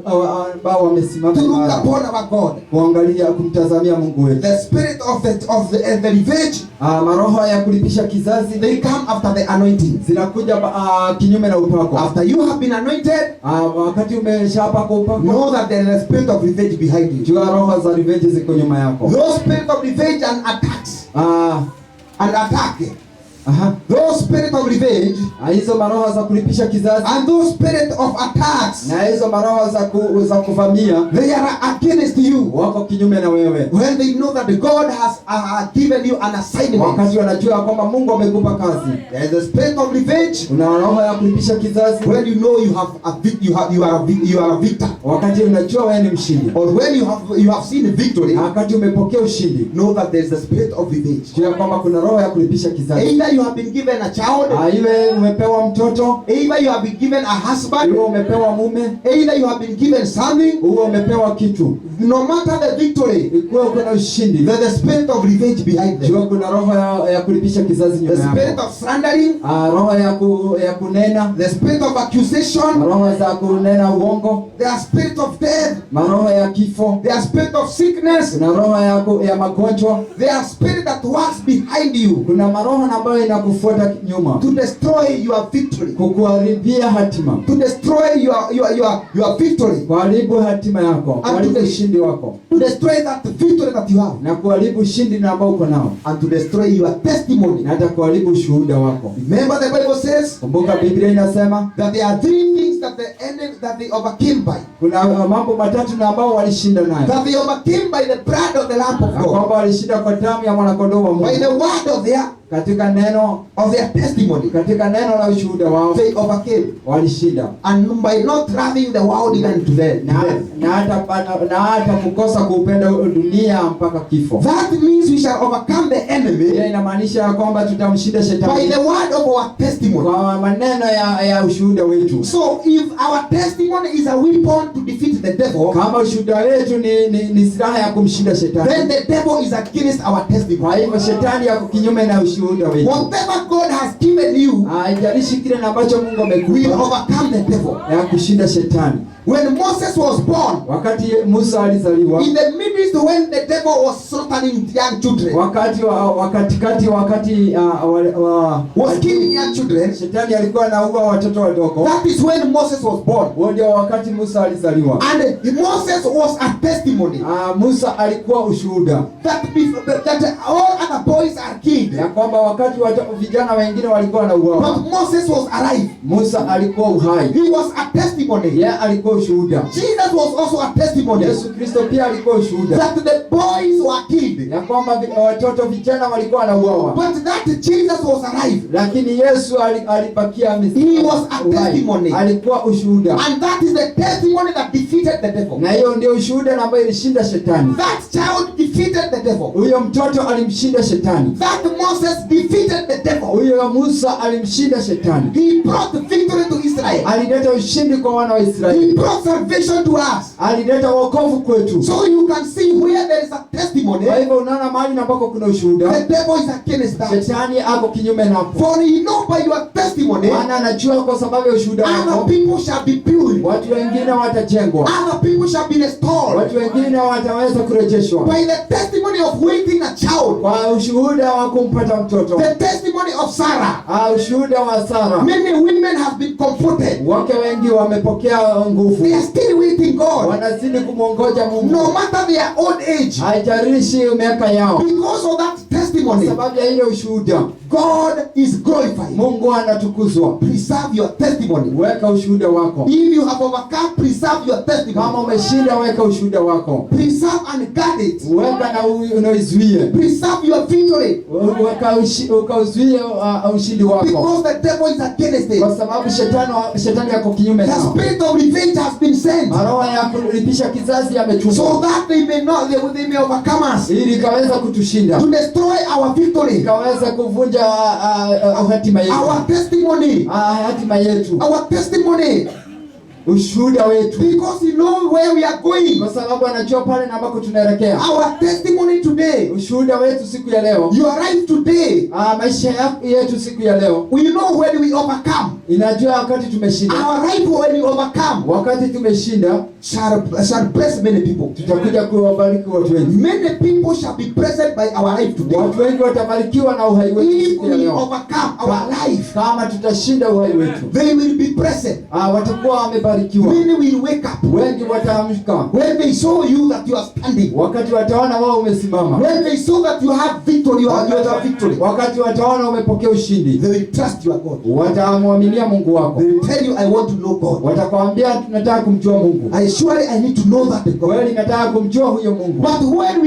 ambao wamesimama to look imara, upon our God. kuangalia kumtazamia Mungu wetu. The spirit of the revenge, Maroho ya kulipisha kizazi they come after the anointing. zinakuja kinyume na upako. After you have been anointed, Wakati umeshapaka upako, know that there is a spirit of revenge behind you. jua roho za revenge ziko nyuma yako. Those spirit of revenge and attacks and attack. Those spirit of revenge hizo maroho za kulipisha kizazi and those spirit of attacks, na hizo maroho za kuvamia they are against you. wako kinyume na wewe. When they know that God has given you an assignment, Wakati wanajua kwamba Mungu amekupa kazi, there is a spirit of revenge. una roho ya kulipisha kizazi. When you know you are a victor, Wakati unajua wewe ni mshindi, or when you have seen victory, na wakati umepokea ushindi, know that there is a spirit of revenge. jua kwamba kuna roho ya kulipisha kizazi. Either you have been given a child, Iwe umepewa mtoto, either you have been given a husband, iwe umepewa mume, either you have been given something. uwe umepewa kitu, No matter the victory, ikuwe uko na ushindi, there's the spirit of revenge behind them. jua kuna roho ya kulipisha kizazi The nyuma spirit yako. of slandering, Roho ya kunena, the spirit of accusation, roho za kunena uongo, the spirit of death, maroho ya kifo, the spirit of sickness, kuna roho ya magonjwa, the spirit that works behind you kuna maroho ambayo inakufuata nyuma to destroy your victory, kukuharibia hatima, to destroy your victory, kuharibu hatima yako, kuharibu ushindi wako, to destroy that victory that you have, na kuharibu ushindi na ambao uko nao, and to destroy your testimony. na hata kuharibu ushuhuda wako. Remember the Bible says Kumbuka Biblia inasema that there are three things that the enemy that they overcame by. kuna mambo matatu na ambao walishinda nayo, That they overcame by the blood of the Lamb of na God, kwamba walishinda kwa damu ya mwanakondoo wa by Mungu, the word of katika neno of their testimony, katika neno la ushuhuda wao they overcame. walishinda, And by not loving the world even to them. na hata kukosa kuupenda dunia mpaka kifo. That means we shall overcome the enemy Hiyo inamaanisha kwamba tutamshinda by shetani the word of our testimony. kwa maneno ya ushuhuda wetu. So if our testimony is a weapon to defeat the devil, Kama ushuhuda wetu ni silaha ya kumshinda then shetani, the devil is against our kwa testimony. hivyo shetani yako kinyume na ushuhuda wetu. Whatever God has given you Haijalishi kile ambacho Mungu will amekupa overcome the devil. ya kushinda shetani. When Moses was born, Wakati Musa alizaliwa, in the midst when the devil was slaughtering young children, was killing young children, shetani alikuwa anaua watoto wadogo. that is when Moses was born. Huo ndio wakati Musa alizaliwa. And Moses was a testimony Musa alikuwa ushuhuda that all other boys are killed, ya kwamba wakati vijana wengine walikuwa wanauawa, but Moses was alive. Musa alikuwa uhai. He was a testimony. Yeye alikuwa ushuhuda. Jesus was also a testimony Yesu Kristo pia alikuwa ushuhuda that the boys were killed, ya kwamba watoto vijana walikuwa wanauawa, but that Jesus was alive. lakini Yesu alibakia He was a testimony. alikuwa ushuhuda, And that is the testimony that defeated the devil. na hiyo ndio ushuhuda ambayo ilishinda shetani. That child defeated the devil. Huyo mtoto alimshinda shetani. That Moses defeated the devil. Huyo Musa alimshinda shetani. He brought victory to Israel. Alileta ushindi kwa wana wa He Israeli. brought salvation to us. Alileta wokovu kwetu. So you can see where there is a testimony, Kwa hivyo unaona mahali ambako kuna ushuhuda, the devil is against that. shetani ako kinyume napo. For he know by your testimony, Maana anajua kwa sababu ya ushuhuda other wako people shall be built. watu wengine watajengwa, Other people shall be restored. watu wengine wataweza kurejeshwa. By the testimony of waiting a child, Kwa ushuhuda wa kumpata mtoto, the testimony of Sarah, ushuhuda wa Sara, many women have been comforted. wake wengi wamepokea nguvu, They are still waiting God, wanazidi kumwongoja Mungu, no matter their old age. haijalishi miaka yao. Because of that Kwa testimony, sababu ya ile ushuhuda, God is glorified. Mungu anatukuzwa. Preserve your testimony. Weka ushuhuda wako. If you have overcome, preserve your Kama testimony. umeshinda, weka ushuhuda wako. Preserve and guard it. Weka na unaizuie. Preserve your victory. Weka ukauzuie ushindi wako. Because the devil is against it. Kwa sababu shetani yako kinyume The nao. spirit of revenge has been sent, Roho ya kulipisha kizazi yametumwa, so that they may overcome us, ili ikaweza kutushinda, to destroy our victory, ikaweza kuvunja hatima yetu, our testimony, hatima yetu, our testimony. ushuhuda wetu, Because you know where we are going. kwa sababu anajua pale na ambako tunaelekea. Our testimony today, Ushuhuda wetu siku ya leo, your life today, maisha yetu siku ya leo, we know when we overcome. inajua wakati tumeshinda. Our life when we overcome Wakati tumeshinda, shall bless many people. tutakuja kuwabariki watu wengi. Many people shall be blessed by our life today. Watu wengi watabarikiwa na uhai wetu If siku ya we leo. overcome our life, Kama tutashinda uhai wetu, they will be blessed. watakuwa wamebarikiwa. Many will wake up. Wengi wataamka When they saw you that you are standing, wakati wataona wao umesimama, when they saw that you have victory, you have victory, wakati wataona umepokea ushindi, they will trust your God. watamwaminia Mungu wako. They will tell you, I want to know God. Watakwambia tunataka kumjua Mungu. I need to know that God. Kweli nataka kumjua huyo Mungu. But when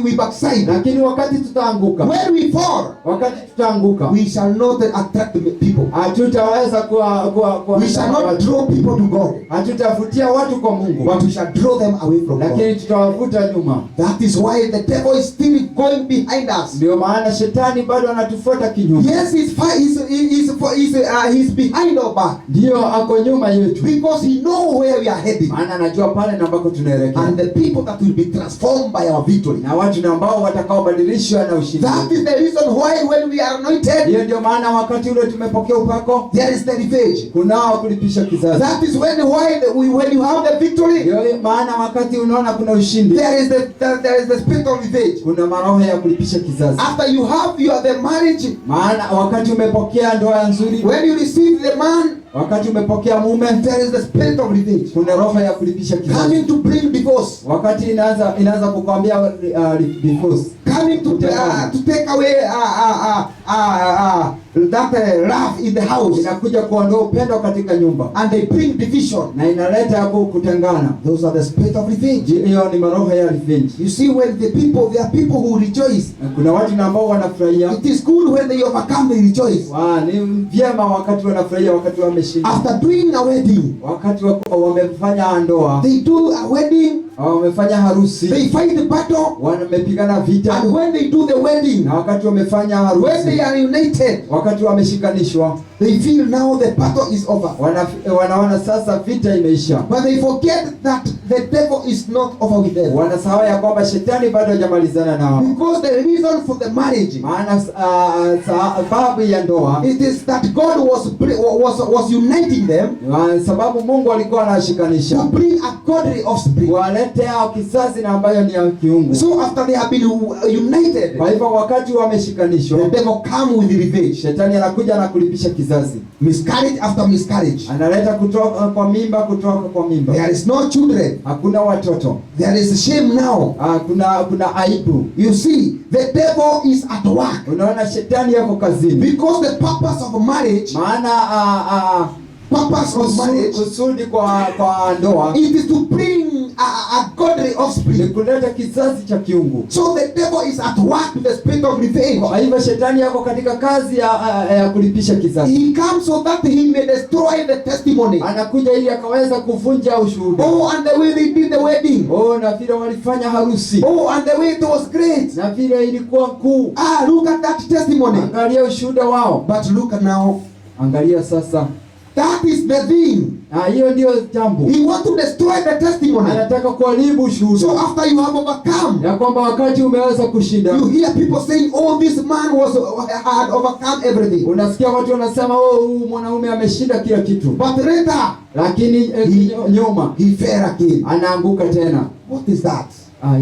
we backslide, Lakini wakati tutaanguka, when we fall, wakati tutaanguka, we shall not attract the people. hatutaweza We shall not draw people to God, hatutavutia watu kwa Mungu, but we shall draw them away from God. lakini tutawavuta nyuma. That is why the devil is still going behind us. Ndio maana shetani bado anatufuata kinyume. Yes, he's behind our back, Ndio ako nyuma yetu, because he knows where we are heading, maana anajua pale na ambako tunaelekea, and the people that will be transformed by our victory. na watu na ambao watakaobadilishwa na ushindi. That is the reason why when we are anointed, Hiyo ndio maana wakati ule tumepokea upako, there is the revenge. kunao kulipisha kizazi. That is when you have the victory, Ndio maana wakati unaona kuna ushindi, there is the spirit of revenge. kuna maroho ya kulipisha kizazi. After you have the marriage, Maana wakati umepokea ndoa nzuri, when you receive the man, wakati umepokea mume, there is the spirit of revenge kuna roho ya kulipisha kizazi. coming to bring divorce, Wakati inaanza kukwambia divorce, coming to take away love in the house, inakuja kuondoa upendo katika nyumba, and they bring division. na inaleta hapo kutengana. Those are the spirit of revenge. Hiyo ni maroho ya revenge. You see, when there are people who rejoice. Na kuna watu ambao wanafurahia. It is good when they overcome, they rejoice. Ni vyema wakati wanafurahia, wakati wameshinda. After doing a wedding, wakati wamefanya ndoa, they do a wedding, wamefanya harusi, they fight the battle, wamepigana vita. and when they do the wedding, na wakati wamefanya when they harusi, are united, wakati wameshikanishwa, they feel now the battle is over. Wanaona sasa vita imeisha. But they forget that the devil is not over with them. Wanasahau ya kwamba shetani bado hajamalizana nao. Because the reason for the marriage, Maana sababu ya ndoa, it is that God was uniting them, sababu Mungu alikuwa anashikanisha, to bring a godly offspring. walete kizazi na ambayo ni ya kiungu. So after they have been united, Kwa hivyo wakati wameshikanishwa, the devil come with revenge. shetani anakuja na kulipisha kizazi. Miscarriage after miscarriage. Analeta kutoka kwa mimba. There is no children. Hakuna watoto. There is shame now. Kuna aibu. You see, the devil is at work. Unaona shetani yako kazini. Because the purpose of marriage, Maana kusudi kwa ndoa, it is to bring a godly ni offspring. kuleta kizazi cha kiungu. So the devil is at work with the spirit of revenge. Kwa hivyo shetani yako katika kazi ya kulipisha kizazi. He comes so that he may destroy the testimony. Anakuja ili akaweza kuvunja ushuhuda. Oh, and the way they did the wedding. Na vile walifanya harusi. And the way it was great. Na vile ilikuwa kuu. Look at that testimony. Angalia ushuhuda wao. But look at now. Angalia sasa. That is the thing. Hiyo ndio jambo. He wants to destroy the testimony. Anataka kuharibu ushuhuda. So after you have overcome, ya kwamba wakati umeweza kushinda, you hear people saying, "Oh, this man had overcome everything." Unasikia watu wanasema, huyu mwanaume ameshinda kila kitu. But later, Lakini nyuma he fell again. anaanguka tena. What is that?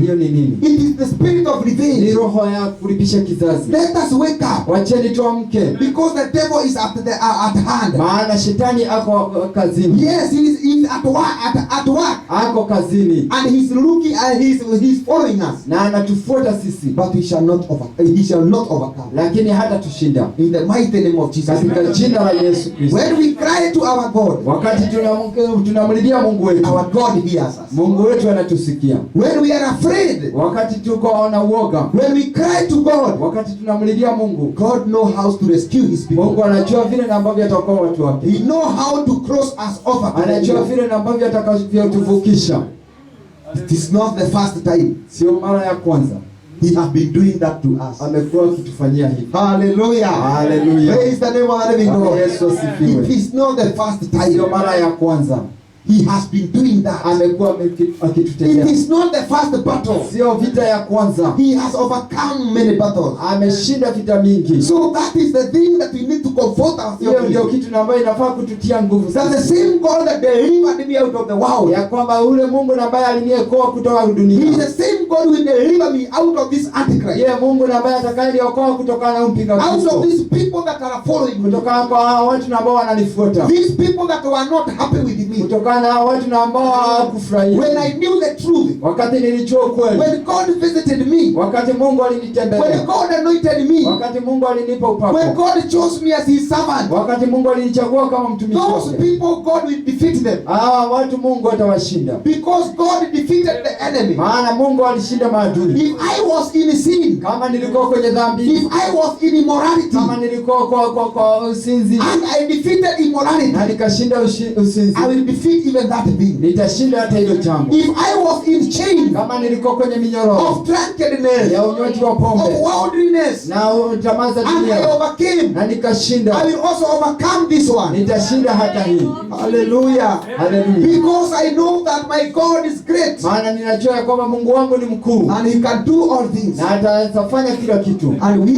Hiyo ni nini? It is the spirit of Ni revenge. roho ya kulipisha kizazi. Let us wake up. Wacheni tuamke. Because the devil is at hand. Maana shetani ako kazini. Yes, he's at work. Ako kazini. And he's looking and he's following us. Na anatufuata sisi. But he shall not overcome. Lakini hata tushinda. In the mighty name of Jesus. Katika jina la Yesu Kristo. When we cry to our God, wakati tunamlilia Mungu wetu, our God hears us. Mungu wetu anatusikia. When we are afraid, wakati tuko na uoga, when we cry to God, wakati tunamlilia Mungu, God knows how to rescue his people. Mungu anajua vile ambavyo ataokoa watu wake. He knows how to cross us over. Anajua vile ambavyo atakavyotuvukisha. It is not the first time. Sio mara ya kwanza. He has been doing that to us. Amekuwa akitufanyia hivi. Hallelujah. Hallelujah. Praise the name of the living God. Yesu asifiwe. It is not the first time. Sio mara ya kwanza. He has been doing that. Amekuwa akitutendea. It is not the first battle. Sio vita ya kwanza. He has overcome many battles. Ameshinda vita mingi. So that is the thing that we need to comfort ourselves. Hiyo ndio kitu ambayo inafaa kututia nguvu. That the same God that delivered me out of the world. Ya kwamba ule Mungu ambaye aliniokoa kutoka dunia. He is the same God who will deliver me out of this antichrist. Yeye Mungu ambaye atakayeniokoa kutokana na mpinga Kristo. Out of these people that are following me. Kutokana kwa watu ambao wananifuata. These people that were not happy with me. Kutokana na watu ambao hawakufurahia. When I knew the truth. Wakati nilijua ukweli. When God visited me. Wakati Mungu alinitembelea. When God anointed me. Wakati Mungu alinipa upako. When God chose me as his servant. Wakati Mungu alinichagua kama mtumishi wake. Those people God will defeat them. Watu Mungu atawashinda. Because God defeated the enemy. Maana Mungu alishinda maadui. If I was in sin. Kama nilikuwa kwenye dhambi. If I was in immorality. Kama nilikuwa kwa usinzi. And I defeated immorality. Na nikashinda usinzi. I will defeat even that thing. Nitashinda hata hilo jambo. If I was in chains. Kama nilikuwa kwenye minyororo. Of drunkenness. Ya unywaji wa pombe. Of worldliness. Na tamaa za dunia. And I overcame. Na nikashinda. I will also overcome this one. Nitashinda hata hii. Hallelujah. Hallelujah. Because I know that my God is great. Maana ninajua ya kwamba Mungu wangu ni mkuu. And he can do all things. Na atafanya kila kitu. And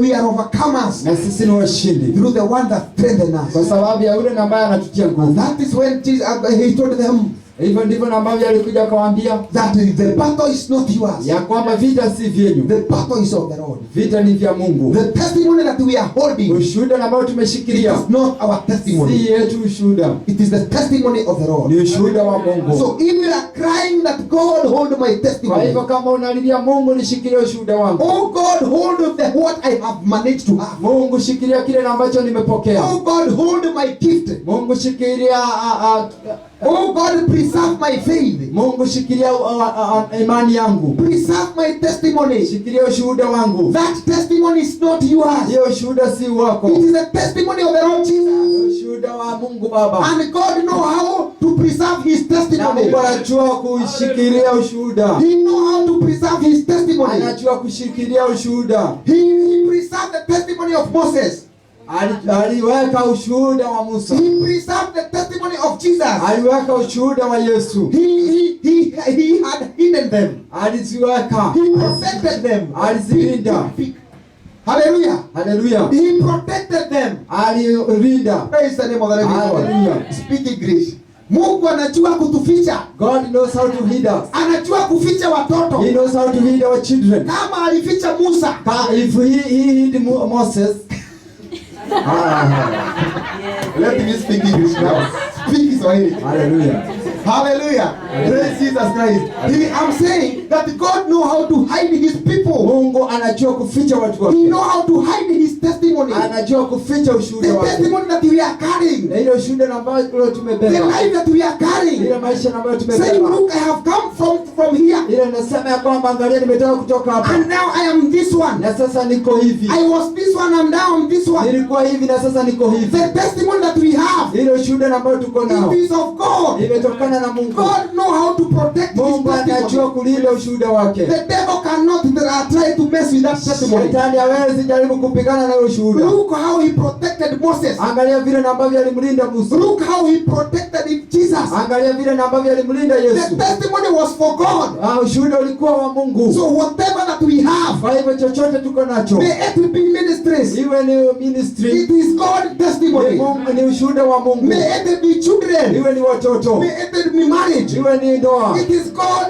we are overcomers. Na sisi ni washindi. Through the one that strengthens us. Kwa sababu ya yule ambaye anatutia nguvu. That is when Jesus, he told them, Hivyo ndivyo na ambavyo alikuja akawaambia that the battle is not yours. ya kwamba vita si vyenyu, The battle is of the Lord. vita ni vya Mungu. The testimony that we are holding Ushuhuda ambao is tumeshikilia not our testimony. si yetu ushuhuda, It is the testimony of the Lord. ni ushuhuda wa Mungu. So if you are crying that God hold my Kwa testimony, hivyo kama unalilia Mungu, nishikilie ushuhuda wangu. oh God hold of the what I have managed to have. Mungu shikilia kile ambacho nimepokea. Oh God hold my gift. Mungu shikilia Oh God preserve my faith. Mungu shikilia imani yangu. Preserve my testimony. Shikilia ushuhuda wangu. That testimony is not yours. Hiyo ushuhuda si wako. It is a testimony of the Lord Jesus. Ushuhuda wa Mungu Baba. And God know how to preserve his Na testimony. Mungu anajua kushikilia ushuhuda. He know how to preserve his testimony. Anajua kushikilia ushuhuda. He preserved the testimony of Moses. Aliweka ushuhuda wa Musa. He preserved the testimony of Jesus. Aliweka ushuhuda wa Yesu. He had hidden them. Aliziweka. He protected them. Alizilinda. Hallelujah. Hallelujah. He protected them. Alilinda. Praise the name of the living God. Hallelujah. Speak English. Mungu anajua kutuficha. God knows how to hide us. Anajua kuficha watoto. He knows how to hide our children. Kama alificha Musa. If he hid Moses. Let me speak English now. Speak Swahili. Hallelujah. Hallelujah. Praise Jesus Christ. I'm saying that God know how to hide his people. Mungu anajua kuficha watu wake. He know how to hide his testimony. Anajua kuficha ushuhuda The wake. testimony that we are carrying. Na ile ushuhuda ambayo The tumebeba. life that we are carrying. Ile maisha ambayo Saying, tumebeba. look, I have come from here. Ile nasema ya kwamba angalia nimetoka kutoka hapa. And now I am this one. Na sasa niko hivi. I was this one and now I'm this one. Nilikuwa hivi na sasa niko hivi. The testimony that we have. Ile ushuhuda ambayo tuko nao. It is of God. Imetokana na Mungu. God know how to protect his Mungu anajua testimony. kulinda ushuhuda wake. The devil cannot try to mess with that testimony. Shetani hawezi jaribu kupigana na ushuhuda. Look how he protected Moses. Angalia vile ambavyo alimlinda Musa. Look how he protected Jesus. Angalia vile ambavyo alimlinda The Yesu. testimony was for God. Ushuhuda ulikuwa wa Mungu. So whatever that we have, Kwa hivyo chochote tuko nacho. may it be ministries. Iwe ni ministry. It is God testimony. Ni ushuhuda wa Mungu. May it be children. Iwe ni watoto. May it be marriage. Iwe ni ndoa. It is God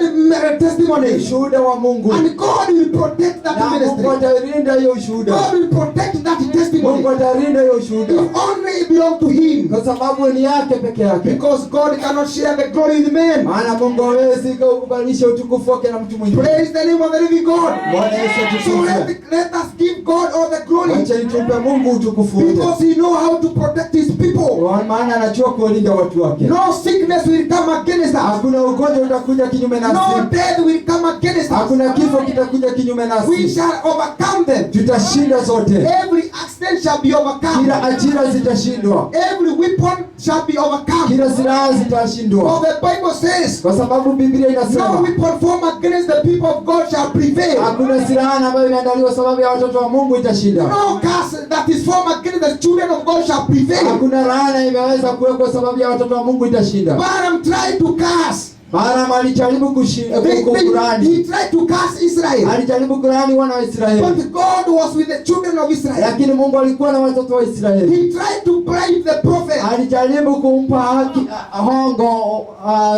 testimony. Ushuhuda wa Mungu. And God will protect that Na Mungu ministry. atalinda hiyo ushuhuda. God will protect that testimony. Mungu atalinda hiyo ushuhuda. If only it belong to him. Kwa sababu ni yake peke yake. Because God cannot share the glory with men. Maana Mungu hawezi kukubalisha utukufu wake na mtu mwingine. Praise the name of the living God. Bwana Yesu So atukuzwe. let us give God all the glory. Wacha tumpe Mungu utukufu wote. Because he know how to protect his people. Kwa maana anajua kuwalinda watu wake. No sickness will come against us. Hakuna ugonjwa utakuja kinyume nasi. No death will come against us. Hakuna kifo kitakuja kinyume We nasi. shall overcome them. Tutashinda zote. Every accident shall be overcome. Kila ajira zitashindwa. Every weapon shall be overcome. Kila silaha For zitashindwa. the Bible says, Kwa sababu Biblia no inasema weapon formed against the people of God shall prevail. hakuna silaha ambayo imeandaliwa sababu ya watoto wa Mungu itashinda. No curse that is formed against the children of God shall prevail. Hakuna laana imeweza kuwekwa sababu ya watoto wa Mungu itashinda. Balaam tried to curse. Balaam alijaribu kurani. He tried to curse Israel. Alijaribu kurani wana wa Israeli. But God was with the children of Israel. Lakini Mungu alikuwa na watoto wa Israeli. He tried to bribe the prophet Alijaribu kumpa hongo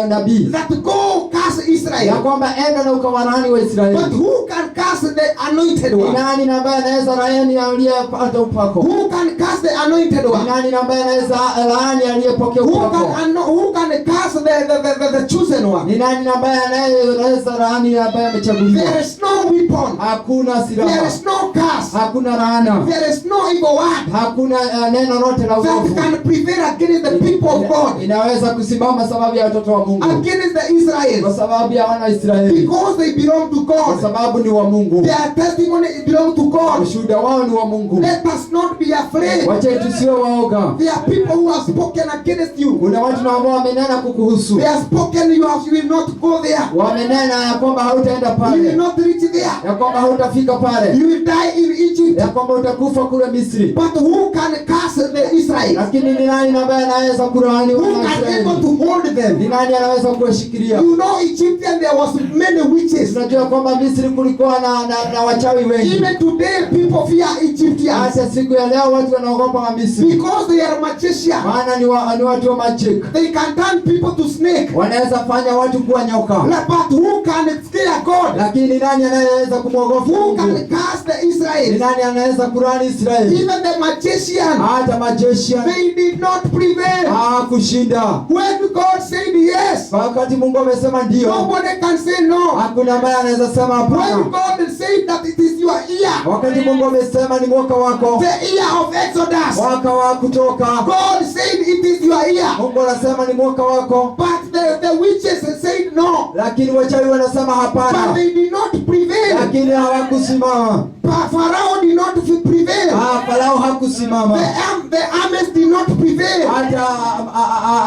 nabii. that go curse Ya Israel. kwamba enda na ukawarani wa Israeli. But who can curse the anointed Ni one? nani ambaye anaweza laani aliyepata upako? Who can curse the anointed Ni one? nani ambaye anaweza laani aliyepokea upako? Who can curse the chosen one? Ni nani ambaye anaweza laani ambaye amechaguliwa? There is no weapon. Hakuna There silaha. is no curse. Hakuna laana. There is no evil word Hakuna neno lote la that uovu. can prevail against the people of God, Inaweza kusimama sababu ya watoto wa Mungu. against the Kwa Israelites, sababu ya wana wa Israeli. because they belong to Kwa God. sababu ni wa Mungu. Their testimony belong to God. Ushuhuda wao ni wa Mungu. Let us not be afraid. Wacha tusiwe waoga. There are people who have spoken against you. Kuna watu na ambao wamenena kukuhusu. They have spoken you you will not go there. Wamenena ya kwamba hautaenda You will pale, not reach there. ya kwamba hautafika pale, You will die in Egypt. ya kwamba utakufa kule Misri. But who can curse the Israelites? Lakini ni nani ambaye anaweza kulaani Who wana wa can able Israeli? to hold Ni them? nani anaweza kuwashikilia? You know, Egyptian there was many witches. Tunajua kwamba Misri kulikuwa na wachawi wengi. Even today, people fear Egyptians Hata siku ya leo watu wanaogopa wa Misri, because they are magicians. maana ni watu wa magic. They can turn people to snake. Wanaweza fanya watu kuwa nyoka. But who can scare God? Lakini ni nani anayeweza kumwogopa Who Mungu? can curse the Ni Israelites? nani anaweza kulaani Israeli? Even the magician, Hata majeshi they did not prevail. hakushinda. When God said yes, Wakati Mungu amesema ndio, nobody can say no. hakuna ambaye anaweza sema When hapana. God said that it is your year, Wakati Mungu amesema ni mwaka wako, the year of Exodus, mwaka wa kutoka, God said it is your year. Mungu anasema ni mwaka wako, But the witches said no. lakini wachawi wanasema But hapana, they did not prevail. lakini hawakusimama. Pharaoh did not prevail. Farao hakusimama, The armies did not prevail. hata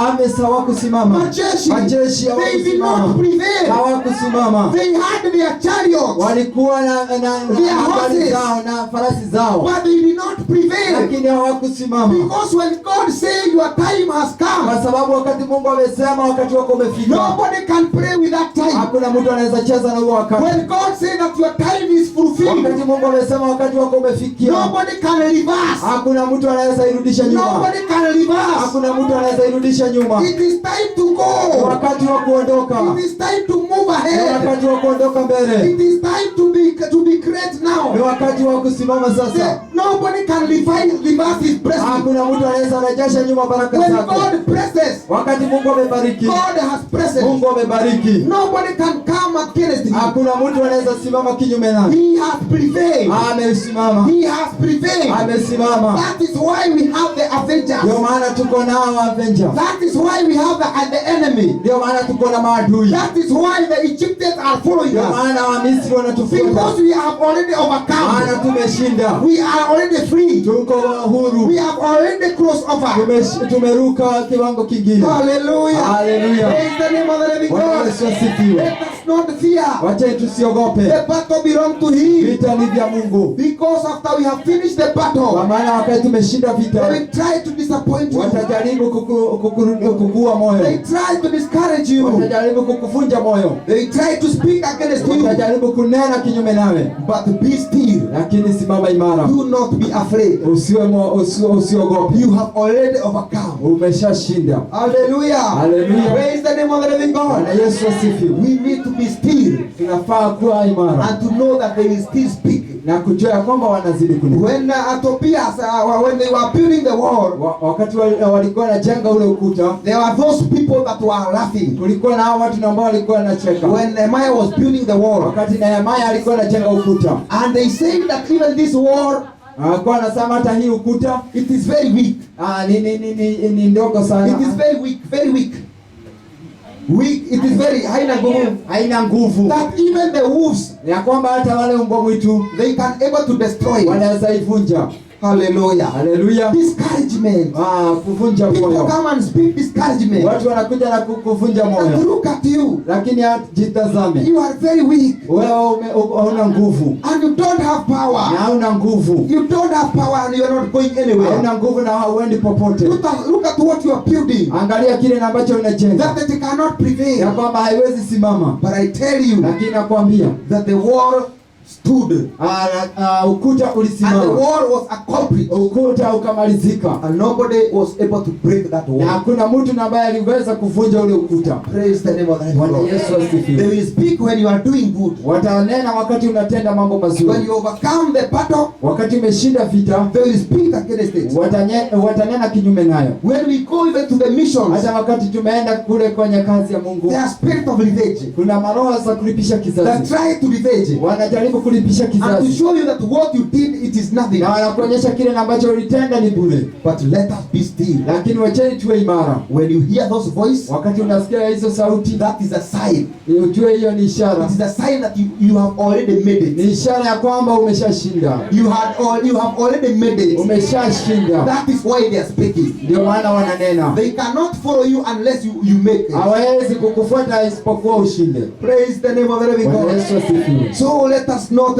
Ames hawakusimama, Majeshi, majeshi they did not hawakusimama, prevail. hawakusimama. They had their chariots, Walikuwa na Their magari horses. zao na farasi zao, but they did not prevail. lakini hawakusimama, Because when God said your time has come, kwa sababu wakati Mungu amesema wakati wako umefika, nobody can pray with that time. hakuna mtu anaweza cheza na huo wakati. When God said that your time is fulfilled, Wakati Mungu amesema wakati wako umefikia, nobody can reverse. hakuna mtu anaweza irudisha nyuma, Nobody can reverse. hakuna mtu anaweza irudisha nyuma. It is time to Ni go. wakati wa kuondoka, It is time to move ni ahead. wakati wa kuondoka mbele, It is time to be great ni now. wakati wa kusimama sasa. Nobody can reverse his blessing. Hakuna mtu anaweza rejesha nyuma baraka When zake. God blesses, Wakati Mungu amebariki, God has blessed. Mungu amebariki, Nobody can come against him. hakuna mtu anaweza simama kinyume naye. He has prevailed. Amesimama, He has prevailed. amesimama. That is why we have the Avengers. Ndio maana tuko na Avengers, That is why we have the enemy. ndio maana tuko na maadui, That is why the Egyptians are following ndio us. maana Wamisri wanatufuata, Because we have already overcome. maana tumeshinda, We are already free. tuko huru, We have already crossed over. tumeruka kiwango kingine. Hallelujah. Hallelujah. Praise the name of the living Bwana God. Yesu asifiwe. Let us not fear. Wacha tusiogope, The battle belongs to Him. vita ni vya Mungu, Because after we have finished the kwa battle, maana wakati tumeshinda they vita, will try to disappoint you. watajaribu kukua They moyo, try to discourage you. watajaribu kukuvunja moyo, They try to speak against you. watajaribu kunena kinyume nawe, But be still. lakini simama imara, Do not be afraid. usiogope. You have already overcome. Umeshashinda. Hallelujah. Hallelujah. Praise the name of the living God. Bwana Yesu asifiwe. We need to be still Tunafaa kuwa imara and to know that they will still speak. na kujua ya kwamba wanazidi kunena. When Tobias, when they were building the wall, Wakati walikuwa wanajenga ule ukuta, there were those people that were laughing. kulikuwa na hao watu ambao walikuwa wanacheka. When Nehemiah was building the wall, Wakati Nehemia alikuwa anajenga ukuta, and they said that even this wall, alikuwa anasema hata hii ukuta it is very weak. ni ndogo sana. It is very weak, very weak. Weak, it is very haina nguvu. Haina nguvu. That even the wolves, Ya kwamba hata wale mbwa mwitu they can able to destroy it. wanaweza ivunja. Hallelujah. Hallelujah. Discouragement. Kuvunja People moyo. come and speak discouragement. Watu wanakuja na kuvunja And moyo. look at you. Lakini jitazame. You are very weak. Wewe hauna nguvu. And you don't have Na power. hauna nguvu. You don't have power and you are not going anywhere. Hauna nguvu na hauendi popote. Look at what you are building. Angalia kile ambacho unajenga. That it cannot prevail. Ya kwamba haiwezi simama. But I tell you Lakini nakwambia that the wall stood. ukuta And the ulisimama. wall was accomplished. Ukuta ukamalizika. And nobody was able to break that Na wall. hakuna mtu ambaye aliweza kuvunja ule ukuta. Praise the name of the Bwana Lord. Yesu They asifiwe. will speak when you are doing good. Watanena wakati unatenda mambo When mazuri. you overcome the battle, Wakati umeshinda vita, they will speak against it. watanena kinyume nayo. When we go even to the missions, Hata wakati tumeenda kule kwenye kazi ya Mungu, there are spirit of revenge kuna maroho za kulipisha that kizazi. try to revenge. Wanajaribu wanajaribu kulipisha and to kizazi show you that what you did, it is nothing. na wanakuonyesha kile ambacho ulitenda ni bure. But let us be still. Lakini wacheni tuwe imara. When you hear those voices, Wakati unasikia hizo sauti, that is a sign. ujue hiyo ni ishara. It is a sign that you have already made Ni it. ishara ya kwamba umeshashinda. You have already made it. Umeshashinda. That is why they are speaking. Ndio maana wananena. They cannot follow you unless you make it. Hawezi kukufuata isipokuwa ushinde. Praise the name of the living Bwana God. Yesu asifiwe. So let us not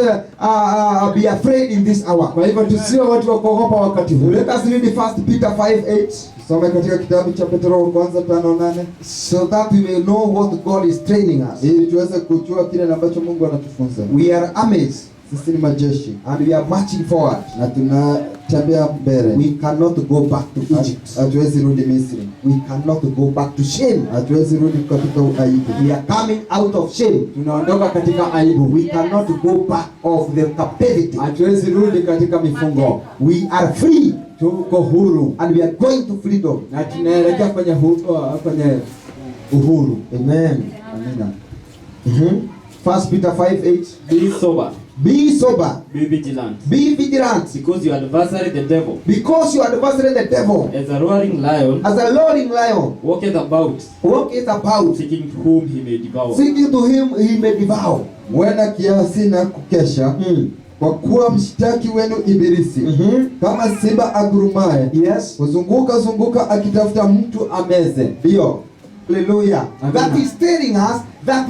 be afraid in this hour. Kwa hivyo tusiwe watu wa kuogopa wakati huu. Let us read 1 Peter 5:8. Tusome katika kitabu cha Petro wa kwanza 5:8 so that we may know what God is training us. ili tuweze kujua kile ambacho Mungu anatufunza. We are armies Sisi ni majeshi and we are marching forward. na tunatembea mbele. We cannot go back to Egypt. Hatuwezi rudi Misri. We cannot go back to shame. Hatuwezi rudi katika aibu. We are coming out of shame. Tunaondoka katika aibu. We cannot go back of the captivity. Hatuwezi rudi katika mifungo. We are free Tuko huru and we are going to freedom. na tunaelekea kwenye uhuru. Amen. Amina. 1 Peter 5:8. Be sober, Be sober. be vigilant, Be vigilant. because your adversary the devil, Because your adversary the devil, as a roaring lion, as a roaring lion, walketh about, walketh about, seeking whom he may devour. seeking to him he may devour. Mwena kiasi na kukesha, kwa kuwa mshtaki wenu Ibilisi kama simba agurumaye Yes. huzunguka zunguka akitafuta mtu ameze. Ndio. Hallelujah. Amen. That is telling us that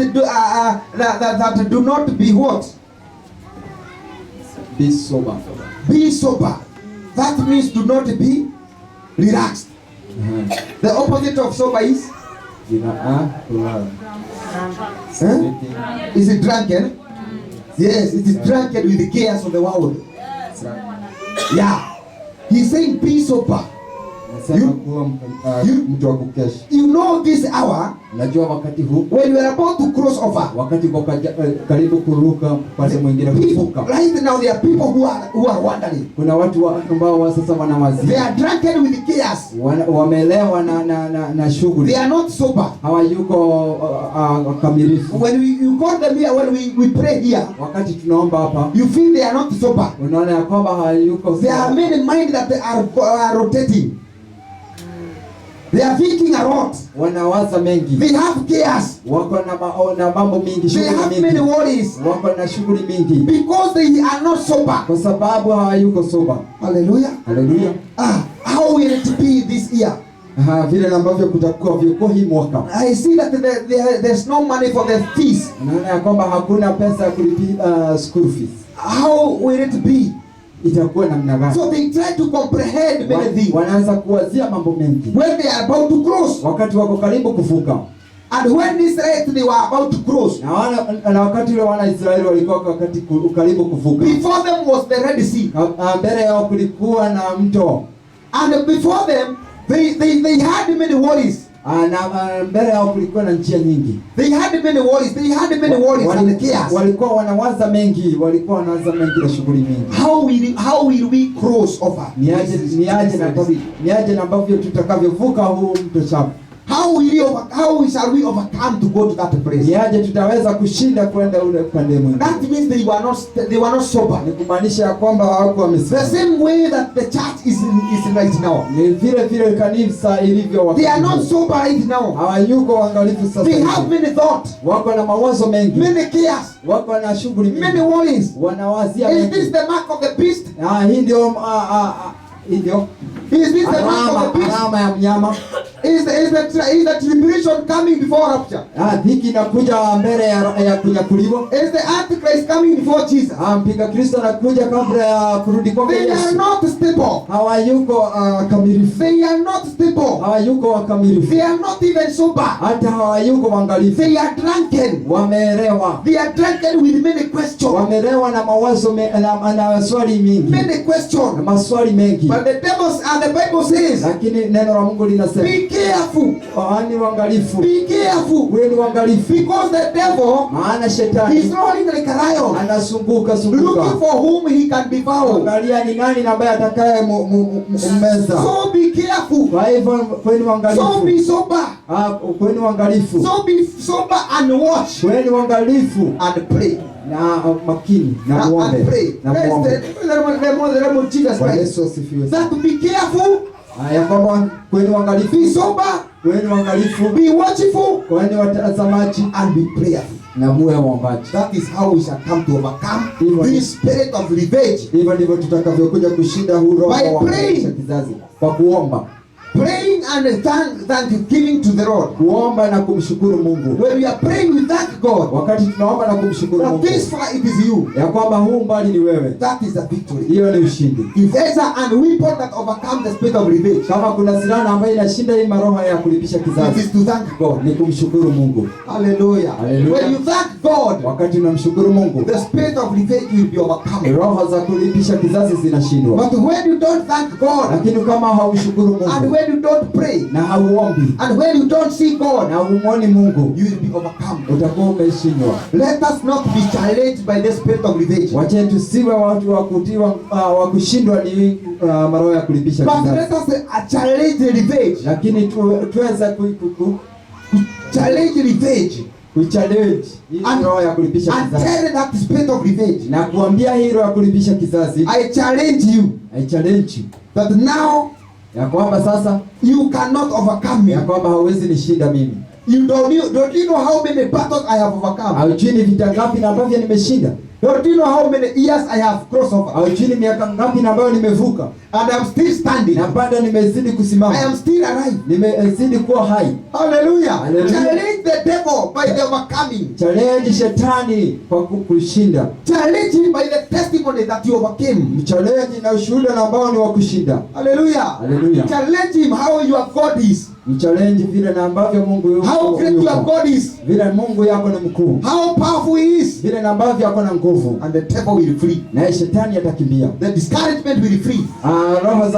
that do not be what? Be sober. Be sober. That means do not be relaxed. The opposite of sober is is it drunken? Yes, it is drunken with the cares of the world. Yeah. He's saying be sober. Nasema kuwa mtu wa kukesha. You know this hour, Najua wakati huu, when you are about to cross over, wakati uko karibu kuruka upande mwingine kuvuka, right now there are people who are wandering. kuna watu ambao sasa They wanawazia, are drunken with chaos. wamelewa na shughuli, They are not sober. hawayuko kamilifu. When you call them here, when we pray here, Wakati tunaomba hapa, you feel they are not sober. unaona ya kwamba hawayuko. There are many minds that they are rotating. They are thinking a lot. Wanawaza mengi, They have chaos. wako na mambo mingi, They shughuli have many mingi, worries wako na shughuli mingi because they are not sober. kwa sababu hawayuko soba. Hallelujah. Haleluya. How will it be this year? Vile ambavyo kutakuwa vyuko hii mwaka, I see that there's no money for the fees. unaona ya kwamba hakuna pesa ya kulipia school fees. How will it be? Itakuwa namna gani? So they try to comprehend many things Wanaanza kuwazia mambo mengi when they are about to cross. wakati wako karibu kuvuka, And when Israel they were about to cross, na wakati ule wana Israeli walikuwa karibu kuvuka, before them was the Red Sea. mbele yao kulikuwa na mto, And before them, they had many worries. na mbele yao kulikuwa na njia nyingi. They had many worries. They had many worries and chaos. Walikuwa wanawaza mengi, na shughuli mingi. How will we cross over? Niaje na ambavyo tutakavyovuka huu mto chafu. How shall we overcome to go to that place? Niaje tutaweza kushinda kwenda ule upande mwingine. That means they were not sober. Ni kumaanisha ya kwamba hawakuwa The wamesimama. same way that the church is right now. Ni vile kanisa ilivyo wakati. They are not huu. sober right now. Hawayuko waangalifu sasa They hivi. have many thoughts, Wako na mawazo mengi, many chaos, wako na shughuli many mingi, worries. wanawazia Is this mengi. the mark of the beast? Hii ndio Is this the mark of the beast? alama ya mnyama. Is the tribulation coming before rapture? Dhiki inakuja mbele ya kunyakuliwa. Is the Antichrist coming before Jesus? Mpinga Kristo anakuja kabla ya kurudi kwake They are Yesu. not stable. Hawayuko kamilifu. They are not stable. Hawayuko wakamilifu. They are not even sober. Hata hawayuko waangalifu. They are drunken. Wameelewa. They are drunken with many questions. Wameelewa na mawazo na maswali mingi. Many Na questions. maswali mengi. But the Bible says, Lakini neno la Mungu linasema, be careful. ni waangalifu. Be careful. Wewe ni waangalifu. Because the devil Maana shetani is rolling like a lion, anazunguka looking for whom he can devour. Angalia ni nani ambaye atakaye mmeza. So be careful. Kwa hivyo kweni So waangalifu. be sober. Kweni waangalifu. So be sober and watch Kweni waangalifu and pray. na makini na and muombe pray. na Praise muombe. the name of Jesus Bwana Christ. Yesu asifiwe. That to be careful, Ya kwamba kweni waangalifu, be sober, kweni waangalifu, be watchful, kweni watazamaji and be prayerful. na muwe waombaji. That is how we shall come to overcome Even- this spirit of revenge. Hivyo ndivyo tutakavyokuja kushinda huu roho By wa praying. kuangamiza kizazi, kwa kuomba, Praying and thanksgiving to the Lord. kuomba na kumshukuru Mungu. When we are praying, we thank God Wakati tunaomba na kumshukuru that Mungu this far it is you. ya kwamba huu mbali ni wewe, That is a victory. hiyo ni ushindi. If there's a weapon that overcomes the spirit of revenge, Kama kuna silaha ambayo inashinda hii maroho ya kulipisha it kizazi, is to thank God. ni kumshukuru Mungu. Hallelujah. Hallelujah. When you thank God, Wakati unamshukuru Mungu, the spirit of revenge will be overcome. roho za kulipisha kizazi zinashindwa. But when you don't thank God, Lakini kama haumshukuru and Mungu when you don't pray, na hauombi and when you don't see God, na humwoni Mungu, you will be overcome. utakuwa umeshindwa. Let us not be challenged by the spirit of revenge, Wache tusiwe watu wa kutiwa wa kushindwa ni maroho ya kulipisha but kizazi, let us challenge the revenge. lakini tuweza Challenge revenge kuchallenge hii And- roho ya kulipisha and kizazi tell that spirit of revenge, na kuambia hii roho ya kulipisha kizazi, I challenge you I challenge you, that now ya kwamba sasa you cannot overcome me. ya kwamba hauwezi nishinda mimi. Don't you know how many battles I have overcome? Haujui ni vita ngapi na ambavyo nimeshinda? Don't you know how many years I have crossed over? Haujui ni miaka ngapi na ambayo nimevuka And I'm still standing. na bado nimezidi I kusimama, am still alive. nimezidi kuwa hai. Hallelujah. Hallelujah. Challenge the devil by the overcoming. Challenge shetani kwa kushinda, Challenge him by the testimony that you overcame. mchallenge na ushuhuda na ambao ni wa kushinda. Hallelujah. Hallelujah. Challenge him how your God is. Mchallenge vile na ambavyo Mungu yuko, How great your God is. vile Mungu yako ni mkuu, How powerful he is. vile na ambavyo yako na nguvu, And the devil will flee. naye shetani atakimbia. The discouragement will flee. Roho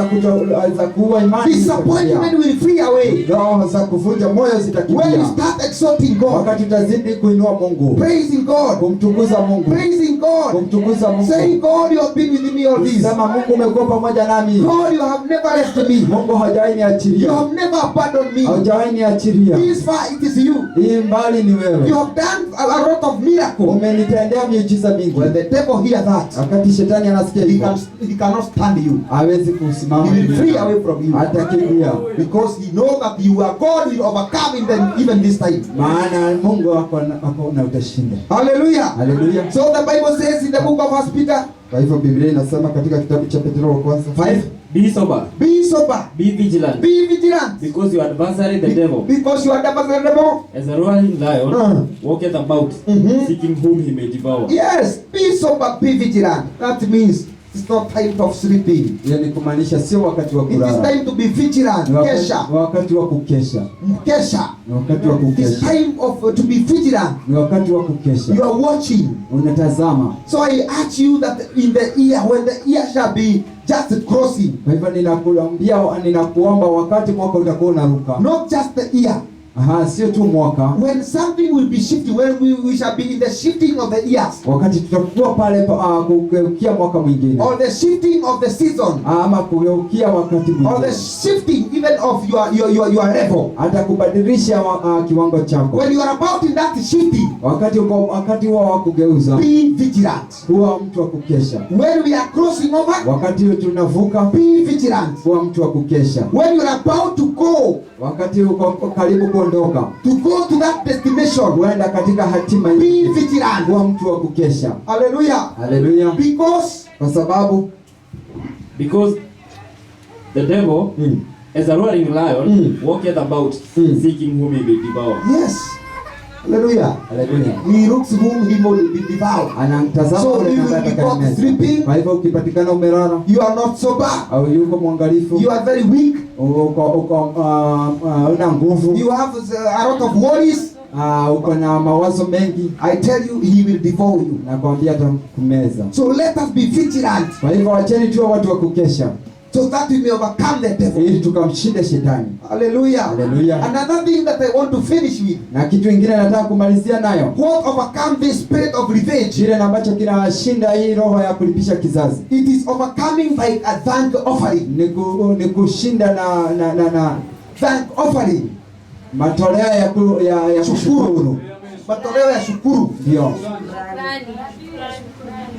za kuua imani Disappointment zitakimbia. will flee away. Roho za kuvunja moyo When you zitakimbia. start exalting God, Wakati utazidi kuinua Mungu, praising God, kumtukuza Mungu, praising God, kumtukuza Mungu, saying, God, you have been with me all this. sema Mungu umekuwa pamoja nami, God, you have never left me. Mungu hajawahi You niachilia, have never abandoned me. hajawahi niachilia. This far it is you. Hii mbali ni You wewe, have done a lot of miracles. umenitendea miujiza mingi. When the devil hears that, Wakati shetani anasikia hivyo, he cannot stand you. hawezi kusimama, He will flee away from you. atakimbia, Because he knows that you are God will overcome him then even this time. maana Mungu ako na utashinda. Hallelujah. Haleluya. So the Bible says in the book of 1 Peter Kwa hivyo Biblia inasema katika kitabu cha Petro wa kwanza 5, Be sober, be sober, be vigilant, be vigilant, because your adversary the devil, because you are the devil. as a roaring lion, walketh about, Mhm. seeking whom he may devour. Yes, be sober, be vigilant. That means it's not time of sleeping. hiyo ni kumaanisha sio wakati wa It is kulala, time to be vigilant. ni Kesha, wakati wa kukesha, kesha. ni wakati wa It's kukesha, time of to be vigilant. ni wakati wa kukesha. You are watching. Unatazama. So I urge you that in the year, when the year shall be just crossing, Kwa hivyo ninakuomba wakati mwaka utakuwa unaruka, not just the year, sio tu mwaka, when something will be shifting, when we shall be in the shifting of the years, wakati tutakuwa pale kugeukia mwaka mwingine, or the shifting of the season, ama kugeukia wakati or the mwingine, shifting even of your level. hata kubadilisha kiwango chako. When you are about in that shifting, Wakati wa kugeuza, be vigilant. kuwa mtu wa kukesha. When we are crossing over, Wakati tunavuka, be vigilant. kuwa mtu wa kukesha. When you are about to go Wakati uko karibu kuondoka, to that destination, huenda katika hatima be hii, vigilant. kuwa mtu wa kukesha. Hallelujah. Haleluya. Because Kwa sababu Because the devil, as a roaring lion, walketh about, seeking whom he may devour. yes, hallelujah. haleluya, He looks whom he will be devoured. anamtazama So yule you ambaye will be caught atakayemeza. sleeping. Kwa hivyo ukipatikana umelala You are not sober. au yuko mwangalifu, You are very weak. una nguvu, You have a lot of worries. uko na mawazo mengi, I tell you, he will devour you. nakwambia atakumeza. So let us be vigilant, Kwa hivyo wacheni tuwe watu wa kukesha, so that we may overcome the devil. ili tukamshinde shetani. Hallelujah. Hallelujah. Another thing that I want to finish with, Na kitu kingine nataka kumalizia nayo, what overcome this spirit of revenge? kile ambacho kinashinda hii roho ya kulipisha kizazi, It is overcoming by a thank offering. ni kushinda na Thank offering. matoleo ya kushukuru. matoleo ya shukuru. ndio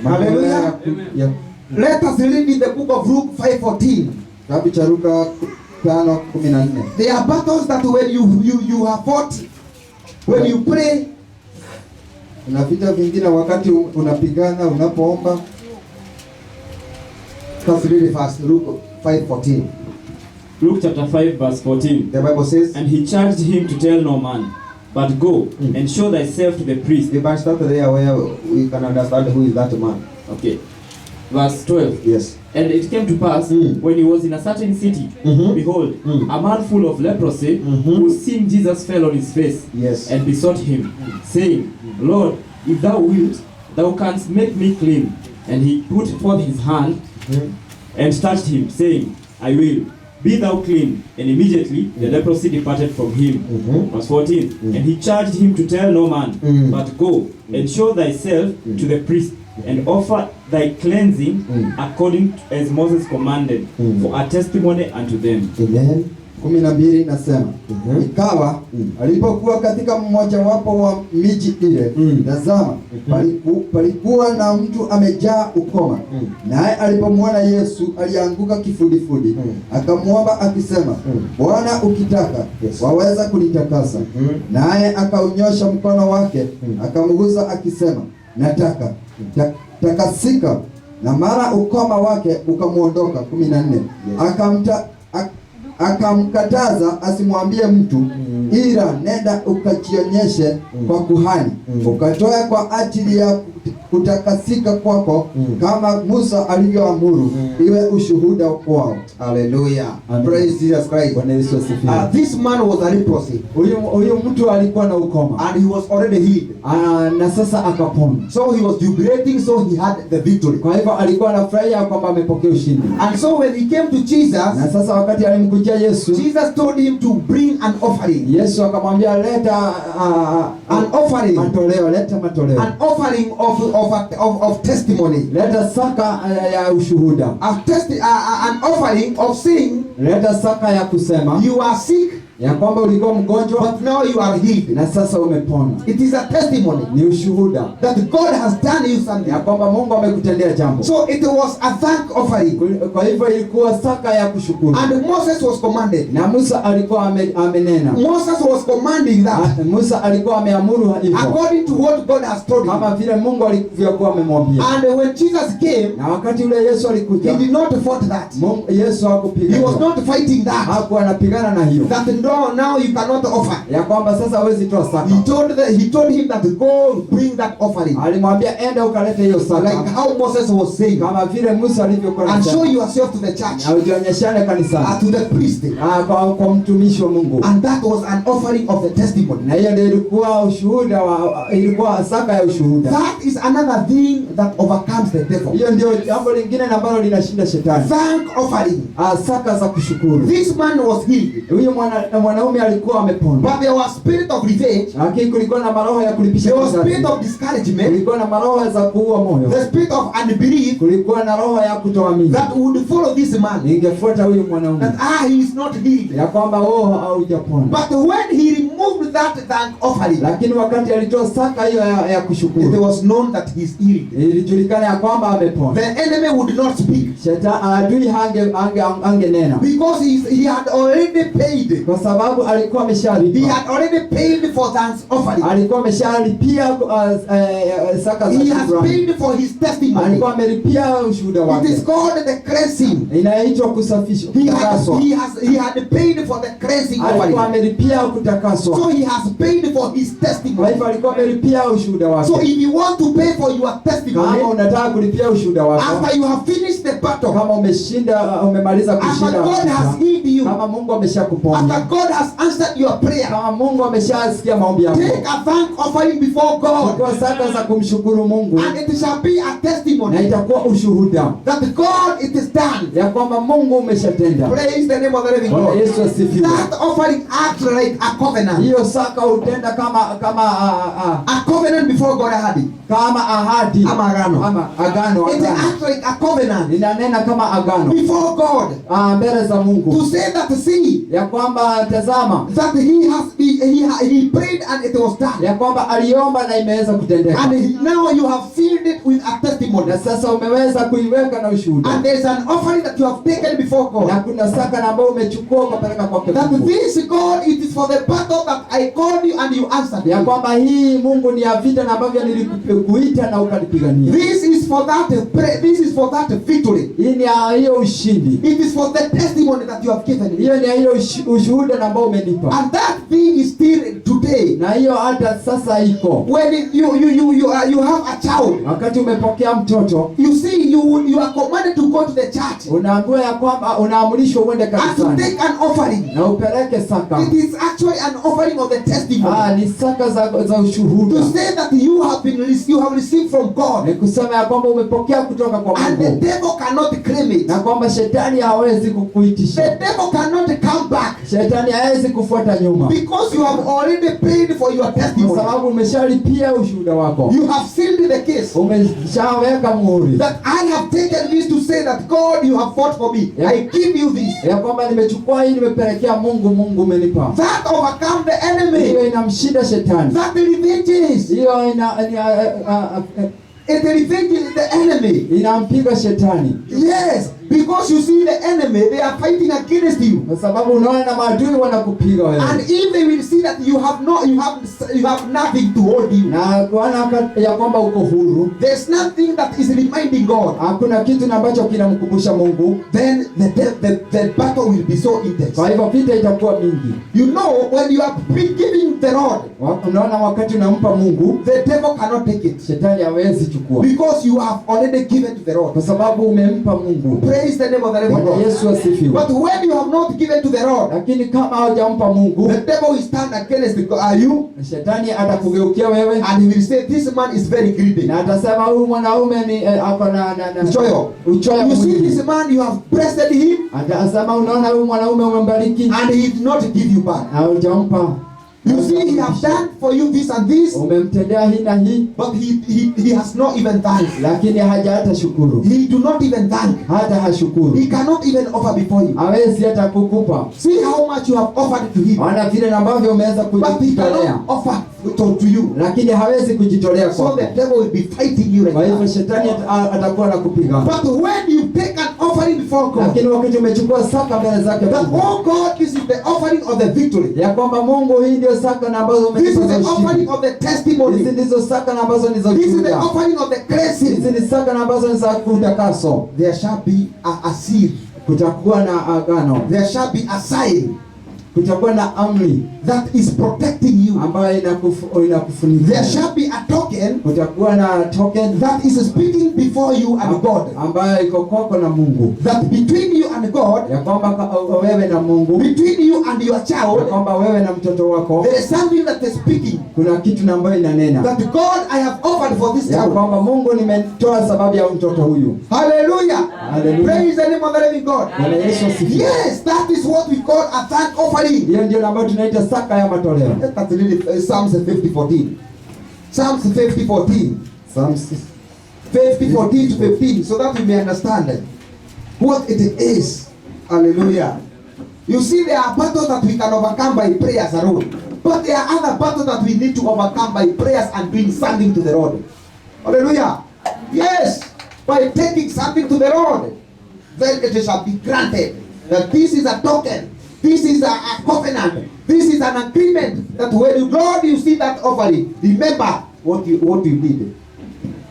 Hallelujah. ya Let us read in the book of Luke 5:14. kitabu cha Luka 5:14. There are battles that when you have fought, when you pray, Kuna vita vingine wakati unapigana, unapoomba. let's read it fast. Luke 5:14. Luke chapter 5 verse 14. The Bible says, And he charged him to tell no man, but go and show thyself to the priest. if I start there where we can understand who is that man. Okay. Verse 12. Yes. And it came to pass, when he was in a certain city, behold, a man full of leprosy, who seeing Jesus fell on his face, Yes. and besought him, saying, Lord, if thou wilt, thou canst make me clean. And he put forth his hand, and touched him, saying, I will, be thou clean. And immediately the leprosy departed from him. Verse 14. And he charged him to tell no man, but go and show thyself to the priest, and offer thy cleansing according to as Moses commanded, for a testimony unto them. Amen. 12 inasema ikawa alipokuwa katika mmojawapo wa miji ile, tazama palikuwa na mtu amejaa ukoma, naye alipomwona Yesu alianguka kifudifudi, akamwomba akisema, Bwana, ukitaka waweza kunitakasa. Naye akaunyosha mkono wake akamgusa akisema, nataka, takasika. Na mara ukoma wake ukamwondoka. 14 akamkataza asimwambie mtu, ila nenda ukajionyeshe kwa kuhani, ukatoe kwa ajili ya kutakasika kwako, kama Musa alivyoamuru, iwe ushuhuda kwao. Hallelujah. Amen. Praise Jesus Christ. Bwana Yesu asifiwe. This man was a leprosy, Huyu mtu alikuwa na ukoma, and he was already healed. na sasa akapona. So he was jubilating, so he had the victory. Kwa hivyo alikuwa anafurahia kwamba amepokea ushindi. And so when he came to Jesus, Na sasa wakati alimkujia Yesu, Jesus told him to bring an offering. Yesu akamwambia leta An offering. matoleo, leta matoleo. An offering of testimony. Leta saka ya ushuhuda. An offering of saying, Leta saka ya kusema you are sick, ya kwamba ulikuwa mgonjwa but now you are healed. na sasa umepona. It is a testimony Ni ushuhuda that God has done you something. ya kwamba Mungu amekutendea jambo. So it was a thank offering. Kwa hivyo ilikuwa saka ya kushukuru. And Moses was commanded. Na Musa alikuwa amenena. Moses was commanding that Musa alikuwa ameamuru hivyo, according to what God has told him. kama vile Mungu alivyokuwa amemwambia. And when Jesus came, Na wakati ule Yesu alikuja, he did not fight that. Yesu hakupigana. He was not fighting that. Hakuwa anapigana na hiyo. That no, now you cannot offer. Ya kwamba sasa hawezi toa saka. He told him that go bring that offering. Alimwambia enda ukalete hiyo saka. Like how Moses was saying. Kama vile Musa alivyokuwa And anasema. show yourself to the church. Na ujionyeshane kanisani. To the priest. Kwa mtumishi wa Mungu. And that was an offering of the testimony. Na hiyo ndio ilikuwa ushuhuda ilikuwa saka ya ushuhuda. That is another thing that overcomes the devil. Hiyo ndio jambo lingine ambalo linashinda shetani. Thank offering. Saka za kushukuru. This man was healed. Huyo mwanaume alikuwa amepona. But there was spirit of revenge. Lakini kulikuwa na maroho ya kulipisha There was kisasi. spirit of discouragement. Kulikuwa na maroho za kuua moyo. The spirit of unbelief Kulikuwa na roho ya kutoamini. that would follow this man. Ingefuata huyu mwanaume. That he is not healed. Ya kwamba haujapona. But when he removed that thank offering, Lakini wakati alitoa saka hiyo ya it kushukuru, was known that he is healed. ilijulikana ya kwamba amepona. The enemy would not speak Adui angenena. because he had already paid. Kwa sababu alikuwa He ameshalipa. had already paid for thanks offering. Alikuwa ameshalipia saka za He has shukrani. paid for his testimony. Alikuwa amelipia ushuhuda It wake. is called the cleansing. Inaitwa kusafishwa, kutakaswa. He had paid for the cleansing Alikuwa offering. amelipia kutakaswa. So he has paid for his Kwa testimony. hivyo alikuwa amelipia ushuhuda wake. So if you want to pay for your testimony, Kama unataka kulipia ushuhuda wako, after you have finished the battle, kama umemaliza after kushinda God has vita, healed you, kama Mungu ameshakuponya, after God has answered your prayer, kama Mungu ameshasikia maombi yako, take a thank offering before God, chukua saka za kumshukuru Mungu, and it shall be a na testimony itakuwa ushuhuda that God it is done. ya kwamba Mungu umeshatenda. Praise the name of the living Bwana God. Yesu asifiwe. That offering acts like a covenant. Hiyo Saka utenda a covenant before God ahadi. kama ahadi Ama agano. ama agano. It acts like a covenant Inanena kama agano before God. mbele za Mungu, To say that, see, ya kwamba tazama, that he prayed and it was done. ya kwamba aliomba na imeweza kutendeka, And now you have sealed it with a testimony. na sasa umeweza kuiweka na ushuhuda, And there's an offering that you have taken before na God. kuna saka na ambayo umechukua ukapeleka kwake That Mungu, this God, it is for the battle that I called you and you answered ya me. kwamba hii Mungu ni ya vita na ambavyo nilikuita na ukanipigania. This is for that this is for that victory. Hii ni ya hiyo ushindi, It is for the testimony that you have given me. hiyo ni ya hiyo ushuhuda na ambao umenipa, And that thing is still today. na hiyo hata sasa iko. When you have a child, Wakati umepokea mtoto, you see you are commanded to go to the church unaambiwa ya kwamba unaamrishwa uende and to kanisani take an offering. na upeleke saka. It is actually an offering of the testimony. Ni saka za ushuhuda, To say that you have received from God, ni kusema ya kwamba umepokea kutoka kwa and the Mungu, devil cannot claim it. na kwamba shetani hawezi The kukuitisha, devil cannot come back shetani hawezi kufuata nyuma, because you have already paid for your kwa testimony. sababu umeshalipia ushuhuda wako, You have sealed the case. umeshaweka muhuri That I have taken this to say that God, you have fought for me. Yeah. I give you this. ya kwamba nimechukua hii, nimepelekea Mungu, Mungu umenipa. That overcome the enemy. Hiyo inamshinda shetani, That revenges. hiyo It revenges the enemy. inampiga shetani, Yes, because you see the enemy, they are fighting against you. kwa sababu unaona na maadui wanakupiga wewe, And if they will see that you have nothing to hold you, na kuona ya kwamba uko huru, there's nothing that is reminding God, hakuna kitu na ambacho kinamkumbusha Mungu, then the battle will be so intense. kwa hivyo vita itakuwa mingi. You know, when you are giving the Lord, Unaona, wakati unampa Mungu, the devil cannot take it shetani hawezi chukua, because you have already given to the Lord. kwa sababu umempa Mungu. Praise the name of the living Bwana God. Yesu asifiwe. But when you have not given to the Lord, Lakini kama haujampa Mungu, the devil will stand against you, shetani atakugeukia wewe and he will say, this man is very greedy. na atasema huyu mwanaume ni ako na Uchoyo. uchoyo You see mwingi. this man, you have blessed him, Atasema unaona huyu mwanaume umembariki and he did not give you back. na hujampa. You see, he have done for you this and this, Umemtendea hii na hii, but he has not even thanked. lakini haja hata shukuru, He do not even thank. hata hashukuru, He cannot even offer before you. hawezi hata kukupa. See how much you have offered to him, Wana vile na ambavyo umeweza but he kujitolea, cannot offer to you. lakini hawezi kujitolea So kwako. the devil will be fighting you like Kwa hivyo that. shetani atakuwa anakupiga. But when you take an offering before God, Lakini wakati umechukua saka mbele zake that Mungu, oh God, this is the offering of the victory. ya kwamba Mungu, hii ndio saka na ambazo This is umenipa the za offering ushindi. of the Hizi testimony. ndizo saka na ambazo ni za This is the ushuhuda. offering of the cleansing. Hizi ni saka na ambazo ni za utakaso. There shall be a seal. Kutakuwa na agano, There shall be a sign kutakuwa na amri that is protecting you. ambayo There inakufunika. shall be a token Kutakuwa na token that is speaking before you and God. ambayo iko kwako na Mungu, That between you and God, ya kwamba wewe na Mungu, between you and your ya child, kwamba wewe na mtoto wako there is something that is speaking. kuna kitu na ambayo inanena That God, I have offered for this ya child. kwamba Mungu, nimetoa sababu ya mtoto huyu. Hallelujah. Hallelujah. Praise the name of the living God. Bwana Yesu asifiwe. Yes, that is what we call a thank offering. Hiyo ndio ambayo tunaita saka ya matoleo. Let us read Psalms 50:14. Psalms 50:14. Psalms 50:14 to 15, so that we may understand what it is. Hallelujah. You see, there are battles that we can overcome by prayers alone, but there are other battles that we need to overcome by prayers and doing something to the Lord. Hallelujah. Yes, by taking something to the Lord, then it shall be granted that this is a token, this is a covenant, this is an agreement that when you God you see that offering, remember what you did.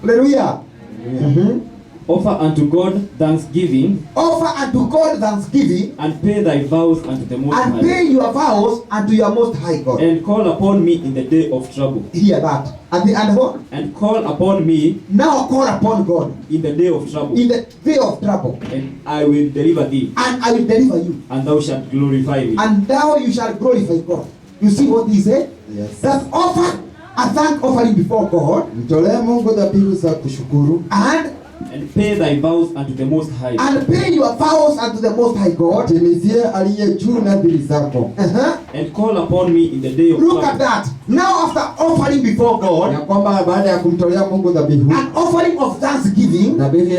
Hallelujah. Mhm. Offer unto God thanksgiving, Offer unto God thanksgiving and pay thy vows unto the Most and High, pay your vows unto your most high God. and call upon me in the day of trouble. Hear that. And what? And call upon me Now call upon God in the day of trouble, in the day of trouble, and I will deliver thee, and I will deliver you, and thou shalt glorify me. and thou you shall glorify God. You see what he said? Yes. That offer a thank offering before God, Mtolee Mungu dhabihu za kushukuru and and pay thy vows unto the Most High, and pay your vows unto the Most High God. Timizie aliye juu nadhiri zako. and call upon me in the day of Look at trouble. that. Now after offering before God, Ya kwamba baada ya kumtolea Mungu dhabihu, an offering of thanksgiving, dhabihu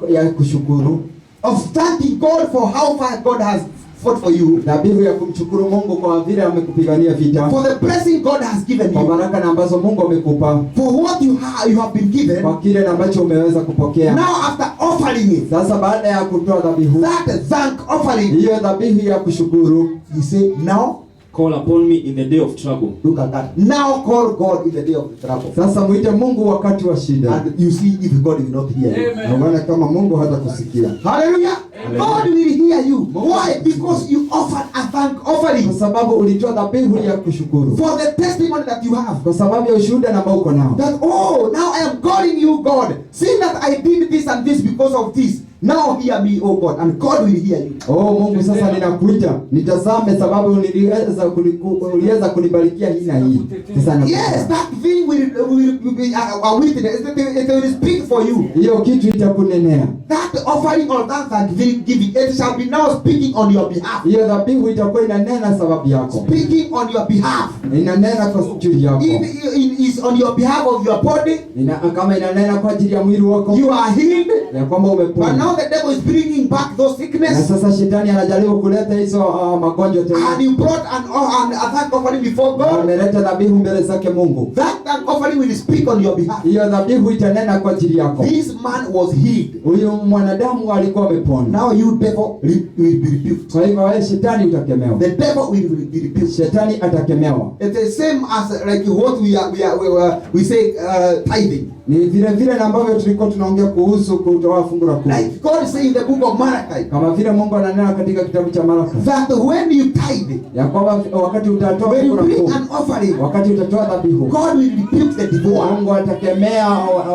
ya kushukuru, of thanking God for how far God has fought for you, dhabihu ya kumshukuru Mungu kwa vile amekupigania vita, for the blessing God has given kwa you, baraka na ambazo Mungu amekupa, for what you have been given. kwa kile na ambacho umeweza kupokea. Now after offering it, Sasa baada ya kutoa dhabihu, that thank offering, hiyo dhabihu ya kushukuru, he said, now Call upon me in the day of trouble. look at that. Now call God in the day of trouble. sasa mwite Mungu wakati wa shida. And you see if God will not hear you. Na unaona kama Mungu hatakusikia. Hallelujah. God will hear you. Why? Because you offered a thank offering Kwa sababu ulitoa dhabihu ya kushukuru. for the testimony that you have. Kwa sababu ya ushuhuda ambao uko nao. That, oh, now I am calling you, God. See that I did this and this because of this. Now hear me, oh God, and God will hear you. Oh Mungu, sasa ninakuita. Nitazame sababu uliweza kunibarikia hii na hii. Sasa Yes, that thing will be a witness. It will speak for you. hiyo kitu itakunenea. That offering or that thanksgiving, it shall be now speaking on your behalf. Hiyo dhabihu itakuwa inanena sababu yako. Speaking on your behalf. Inanena kwa ajili yako. If it is on your behalf of your body, Kama inanena kwa ajili ya mwili wako. you are healed. Ya kwamba But umepona. now the devil is bringing back those Na sickness. sasa shetani anajaribu kuleta hizo magonjwa tena. And you brought a thank offering before God. Ameleta dhabihu mbele zake Mungu. That thank offering will speak on your behalf. Hiyo dhabihu itanena kwa ajili yako. This man was healed. Huyu mwanadamu alikuwa amepona. Now you devil will be rebuked. Kwa hivyo wewe shetani utakemewa. The devil will be rebuked. Shetani atakemewa. It is same as like what we say tithing. Ni vile na ambavyo tulikuwa tunaongea kuhusu kutoa fungu la kumi. Like God say in the book of Malachi, Kama vile Mungu ananena katika kitabu cha Malaki. that when you tithe, Ya kwamba wakati utatoa when fungu you la bring kumi, an offering, wakati utatoa dhabihu, God will rebuke the devourer. Mungu atakemea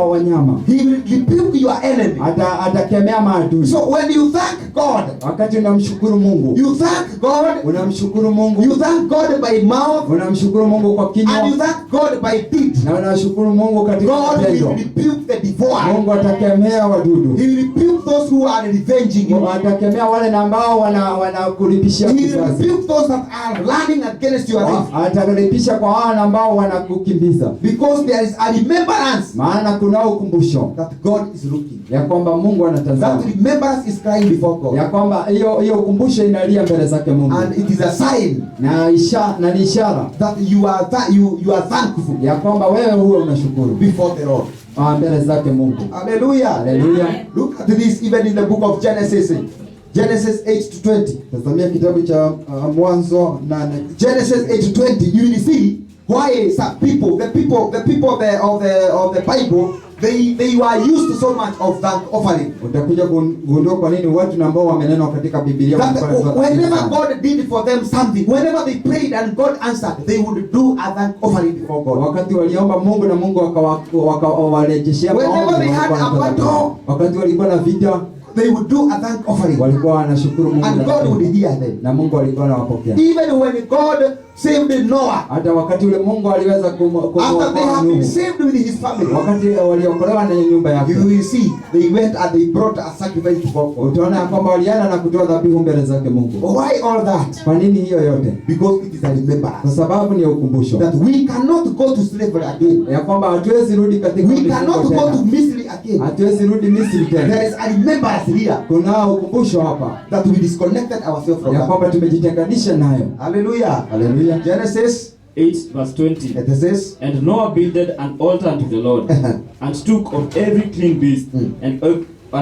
wanyama. He will rebuke your enemy. Atakemea maadui. So when you thank God, Wakati unamshukuru Mungu, you thank God, unamshukuru Mungu, you thank God by mouth, unamshukuru Mungu kwa and kinywa, you thank God by deed. na unashukuru Mungu katika God will matendo. rebuke the devourer. Mungu atakemea wadudu. He will rebuke those who are revenging you. Atakemea wale na ambao wanakulipishia He will kisasi. rebuke those that are running against your life. Atalipisha kwa wale ambao wanakukimbiza. Because there is a remembrance Maana kuna ukumbusho that God is looking. ya kwamba Mungu anatazama. That remembrance is crying before God. Ya kwamba hiyo ukumbusho inalia mbele zake Mungu. And it is a sign Na ni ishara that you are thankful ya kwamba wewe huwa unashukuru before the Lord. mbele zake Mungu. Hallelujah. Hallelujah. Look at this even in the book of Genesis. Genesis 8-20. Tazamia kitabu cha Mwanzo 8. Genesis 8-20. You will see why some people, the people of the Bible, they were used so much of thank offering. Utakuja kugundua kwa nini watu ambao wamenenwa katika Biblia That whenever God did for them something, whenever they prayed and God answered, they would do a thank offering before God. wakati waliomba Mungu na Mungu akawarejeshea Whenever they had a battle, wakati walikuwa na vita, they would do a thank offering, walikuwa wanashukuru Mungu and God would hear them. na Mungu alikuwa anawapokea. Even when God saved Noah, Hata wakati ule Mungu aliweza after they have been saved with his family, wakati waliokolewa na nyumba yake, you will see they went and they brought a sacrifice before God. utaona kwamba walienda na kutoa dhabihu mbele zake Mungu. Why all that? Kwa nini hiyo yote? Because it is a Kwa remembrance sababu ni ukumbusho that we cannot go to slavery again. ya kwamba hatuwezi rudi katika We ulimwengu cannot go to tena. Misri again. Hatuwezi rudi Misri tena. There is a remembrance here Kuna ukumbusho hapa that we disconnected ourselves from ya that. kwamba tumejitenganisha nayo. Hallelujah. Hallelujah. Genesis 8 verse 20. it says, And Noah builded an altar unto the Lord, and took of every clean beast, and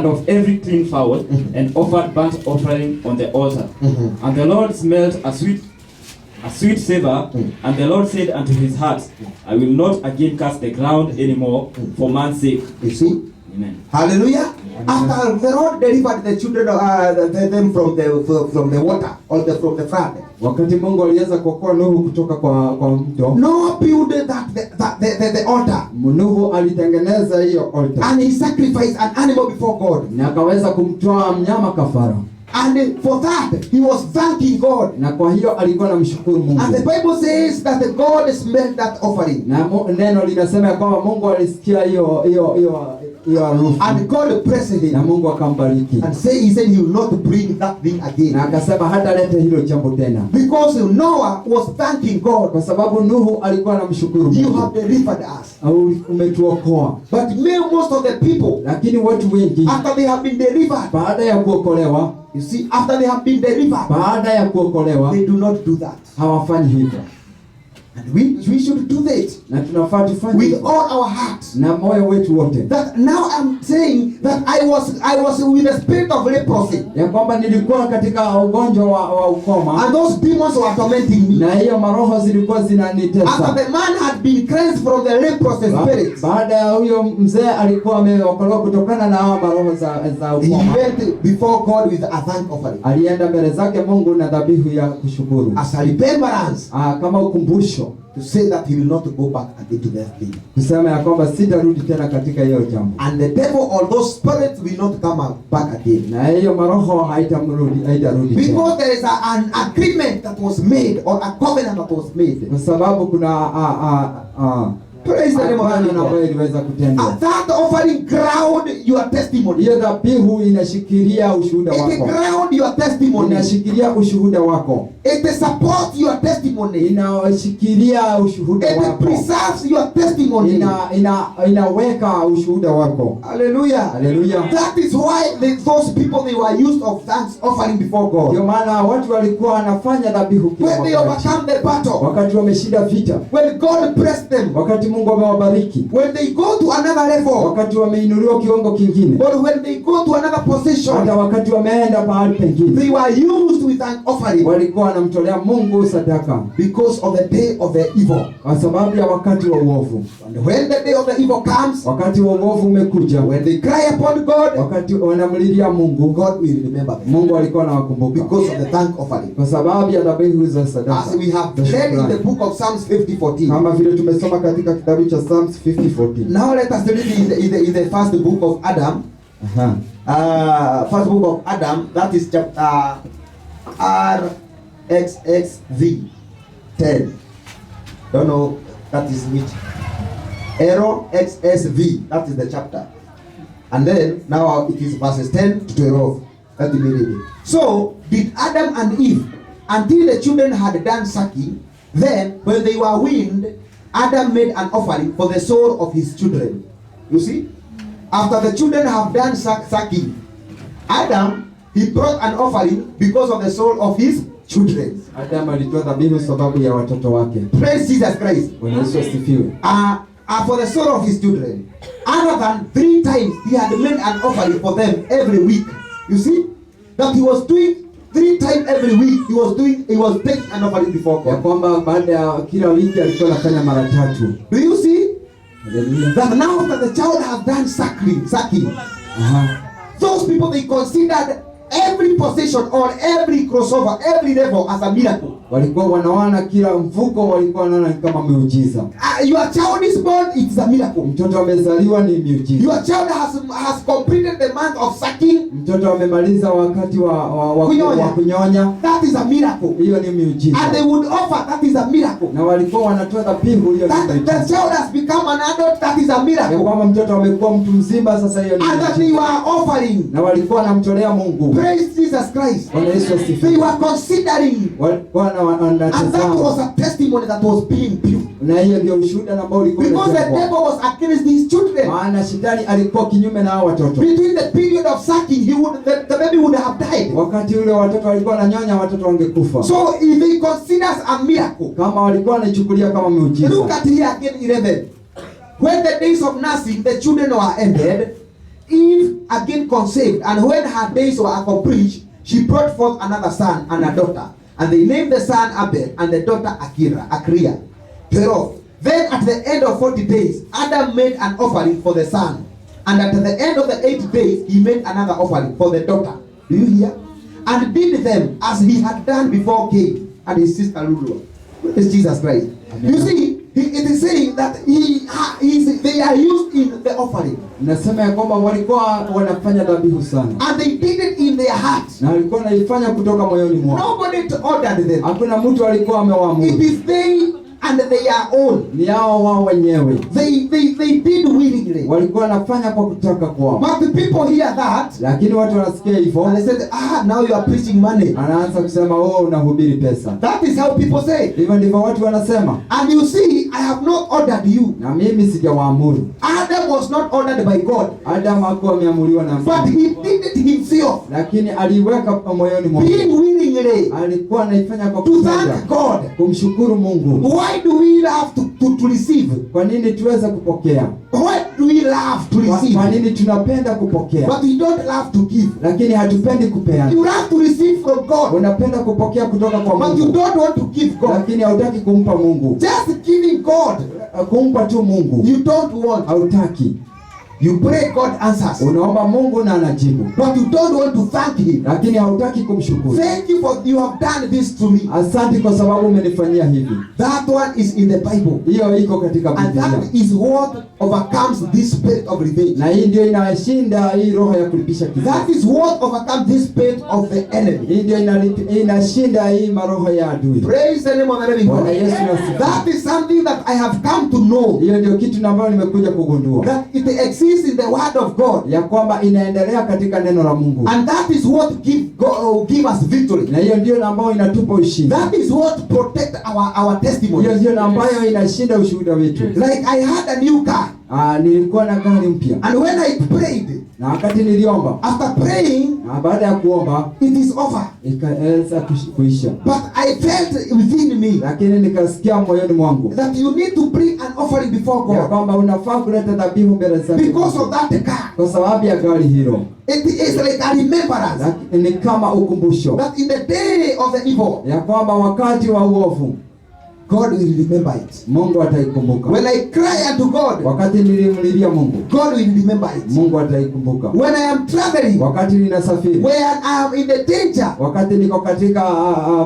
of every clean fowl, and offered burnt offering on the altar. And the Lord smelled a sweet savor, and the Lord said unto his heart, I will not again curse the ground anymore for man's sake. you see, Amen. hallelujah. After the Lord delivered the children them from the water or from the flood, Wakati Mungu aliweza kuokoa Nuhu kutoka kwa mto, Noah built the altar, Nuhu alitengeneza hiyo altar and he sacrificed an animal before God. na akaweza kumtoa mnyama kafara, And for that, he was thanking God. na kwa hiyo alikuwa anamshukuru Mungu. And the Bible says that God smelled that offering. Na neno linasema ya kwamba Mungu alisikia hiyo hiyo harufu, And God blessed na him Mungu akambariki, and he said he will not bring that thing na again. akasema hataleta hilo jambo tena, Because Noah was thanking God. kwa sababu Nuhu alikuwa anamshukuru You Mungu, have delivered us. au umetuokoa. But most of the people, Lakini watu wengi after they have been delivered, baada ya kuokolewa, you see, after they have been delivered, baada ya kuokolewa they do not do that. hawafanyi hivyo, And we should do that na tunafaa tufanye with hivyo all our hearts. na moyo wetu wote, That now I'm saying that I was with the spirit of leprosy, ya kwamba nilikuwa katika ugonjwa wa ukoma, and those demons were tormenting me. na hiyo maroho zilikuwa After zinanitesa. the man had been cleansed from the leprosy spirits, Baada ya huyo mzee alikuwa ameokolewa kutokana na hao maroho za he ukoma, went before God with a thank offering alienda mbele zake Mungu na dhabihu ya kushukuru, as a remembrance, kama ukumbusho, to say that he will not go back again to that thing. kusema ya kwamba sitarudi tena katika hiyo jambo, And the devil or those spirits will not come back again. na hiyo maroho haitarudi tena, Because there is an agreement that was made, or a covenant that was made. kwa sababu kuna Praise the name of the agano ambayo Lord. iliweza kutendwa. That offering ground your testimony. Hiyo dhabihu inashikilia ushuhuda It wako, ground your testimony. inashikilia ushuhuda wako, It support your testimony. inashikilia ushuhuda It wako, preserves your testimony. inaweka ushuhuda wako. Hallelujah. Haleluya! That is why those people, they were used of thanks offering before Ndio God. maana watu walikuwa wanafanya dhabihu kila When they wakati, overcome the battle, wakati wameshinda vita, when God blessed them, wakati Mungu amewabariki, when they go to another level, wakati wameinuliwa kiwango kingine, or when they go to another position, hata wakati wameenda pahali pengine, they were used with an offering walikuwa wanamtolea Mungu sadaka because of the day of the evil. kwa sababu ya wakati wa uovu. And when the day of the evil comes, Wakati wa uovu umekuja, when they cry upon God, wakati wanamlilia Mungu, God will remember them Mungu alikuwa anawakumbuka because of the thank offering. kwa sababu ya dhabihu za sadaka. As we have za read in the shukrani. book of Psalms 50:14. Kama vile tumesoma katika kitabu cha Psalms 50:14. Now let us read in the first book of Adam. First book of Adam, that is chapter RXXV 10. Don't know that is which. Arrow XSV, that is the chapter. And then now it is verses 10 to 12. Let me read it. So did Adam and Eve until the children had done sucking. Then when they were weaned, Adam made an offering for the soul of his children. You see? After the children have done sucking, Adam, he brought an offering because of the soul of his children. Adam alitoa dhabihu sababu ya watoto wake. Praise Jesus Christ. Bwana Yesu asifiwe. For the soul of his children. Other than 3 times he had made an offering for them every week. You see? That he was doing 3 times every week. He was taking an offering before Ya God. kwamba baada ya kila wiki alikuwa anafanya mara 3. Do you see? Haleluya. That now that the child has done sucking, those people, they considered every possession or every crossover, every level as a miracle. Walikuwa wanaona kila mfuko, walikuwa wanaona kama miujiza. Your child is born, it's a miracle. Mtoto amezaliwa ni miujiza. Your child has completed the month of sucking. Mtoto amemaliza wakati wa kunyonya. That is a miracle. Hiyo ni miujiza. And they would offer, that is a miracle. Na walikuwa wanatoa dhabihu, hiyo ni That the miujiza. child has become an adult, that is a Ya miracle. kwamba mtoto amekuwa mtu mzima sasa, hiyo ni And that they miujiza. were offering. Na walikuwa wanamtolea Mungu. Praise Jesus Christ. Bwana Yesu They asifiwe. were considering. Walikuwa And that was wanatazama. a testimony that was being built. Na hiyo ndio ushuhuda ambao ulikuwa Because the unajengwa. devil was against these children. Maana shetani alikuwa kinyume na hao watoto. Between the period of sucking, the baby would have died. Wakati ule watoto walikuwa wananyonya, watoto wangekufa. So if he considers a miracle, Kama walikuwa wanaichukulia kama look miujiza. at here again 11. When the days of nursing, the children were ended, Eve again conceived, and when her days were accomplished, she brought forth another son and a daughter. And they named the son Abel and the daughter Achria. 12. Then at the end of 40 days, Adam made an offering for the son. And at the end of the 8 days, he made another offering for the daughter. Do you hear? And did them as he had done before Cain and his sister Lulu. It's Jesus Christ. Amen. You see, it is saying that they are used in the offering. Nasema ya kwamba walikuwa wanafanya dhabihu sana. And they did it in their heart. Na walikuwa wanaifanya kutoka moyoni mwao. Nobody ordered them. Hakuna mtu alikuwa It amewaamuru. is they and they are own. ni hao wao wenyewe. They did willingly. Walikuwa wanafanya kwa kutaka kwao. But the people hear that, Lakini watu wanasikia hivyo, and they said, now you are preaching money. anaanza kusema unahubiri pesa. That is how people say. Hivyo ndivyo watu wanasema. And you see, I have not ordered you. Na mimi sijawaamuru. Adam was not ordered by God, Adam hakuwa ameamuriwa na but Mungu. he did it himself, Lakini aliweka moyoni mwake. being willingly Alikuwa anaifanya kwa to kupenda. thank God. Kumshukuru Mungu. Why do we love to receive? Kwa nini tuweze kupokea? Why do we love to receive? Kwa nini tunapenda kupokea? But we don't love to give. Lakini hatupendi kupeana. You love to receive from God, Unapenda kupokea kutoka kwa but you Mungu. don't want to give God. Lakini hautaki kumpa Mungu. Just giving God, Kumpa tu Mungu. you don't want. Hautaki. You pray, God answers, Unaomba Mungu na anajibu. but you don't want to thank Him. Lakini hautaki kumshukuru. Thank you for you have done this to me. Asante kwa sababu umenifanyia hivi. That one is in the Bible, Hiyo iko katika and Biblia. that is what overcomes this spirit of revenge. Na hii ndio inashinda hii roho ya kulipisha That kisasi. is what overcomes this spirit of the enemy. Hii ndio inashinda hii maroho ya adui. Praise the name of the living Bwana God. Yesu asifiwe. That is something that I have come to know, Hiyo ndio kitu ambacho nimekuja kugundua. that it exists in the Word of God, Ya kwamba inaendelea katika neno la Mungu. and that is what give us victory. Na hiyo ndio ambayo inatupa ushindi. That is what protect our testimony. Hiyo ndio ambayo inashinda ushuhuda wetu. Like I had a new car, Nilikuwa na gari mpya. and when I prayed, Na wakati niliomba, after praying, na baada ya kuomba it is over. ikaweza kuisha. But I felt within me Lakini nikasikia moyoni mwangu that you need to bring an offering before ya God kwamba unafaa kuleta dhabihu mbele zake because Mungu. of that car. Kwa sababu ya gari hilo. It is like a remembrance Lakini ni kama ukumbusho that in the day of the evil, ya kwamba wakati wa uovu God will remember it. Mungu ataikumbuka. When I cry unto God, Wakati nilimlilia Mungu, God will remember it. Mungu ataikumbuka. When I am traveling, Wakati ninasafiri, when I am in the danger, wakati niko katika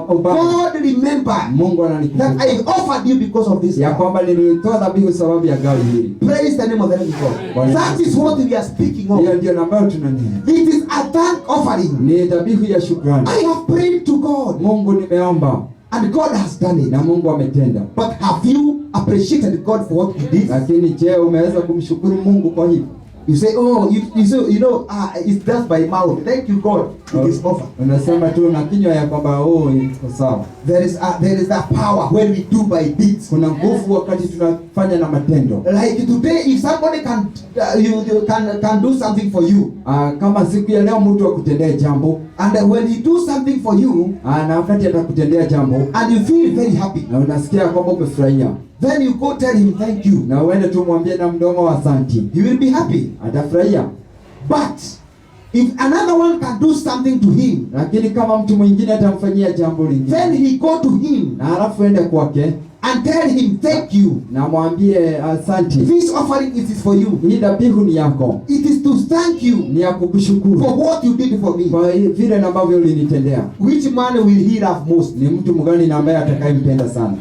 ubaya, God remember Mungu that ananikumbuka I offered you because of this ya car. kwamba nilitoa dhabihu sababu ya gari hili. Praise the name of the living God. That is what we are speaking Hiyo of. ndio ambayo tunanena. It is a thank offering. Ni dhabihu ya shukrani. I have prayed to God, Mungu nimeomba and God has done it. na Mungu ametenda. But have you appreciated God for what He did? Lakini je, umeweza kumshukuru Mungu kwa hivyo? You say, it's just by mouth. Thank you, God. It is over. Unasema tu na kinywa ya kwamba iko sawa. There is a power when we do by deeds. Kuna nguvu wakati tunafanya na matendo. Like today, if somebody can do something for you, Kama siku ya leo mtu akutendea jambo, and when he do something for you, na wakati atakutendea jambo and you feel very happy, na unasikia kwamba umefurahia, then you go tell him thank you. na uende tu mwambie na mdomo wa asante, He will be happy. atafurahia. But if another one can do something to him, Lakini kama mtu mwingine atamfanyia jambo then lingine, he go to him na halafu ende kwake and tell him thank you. na mwambie asante, This offering it is for you. hii dhabihu ni yako, It is to thank you ni ya kukushukuru for what you did for me. kwa vile ambavyo ulinitendea. Which man will he love most? Ni mtu mgani na ambaye atakayempenda sana?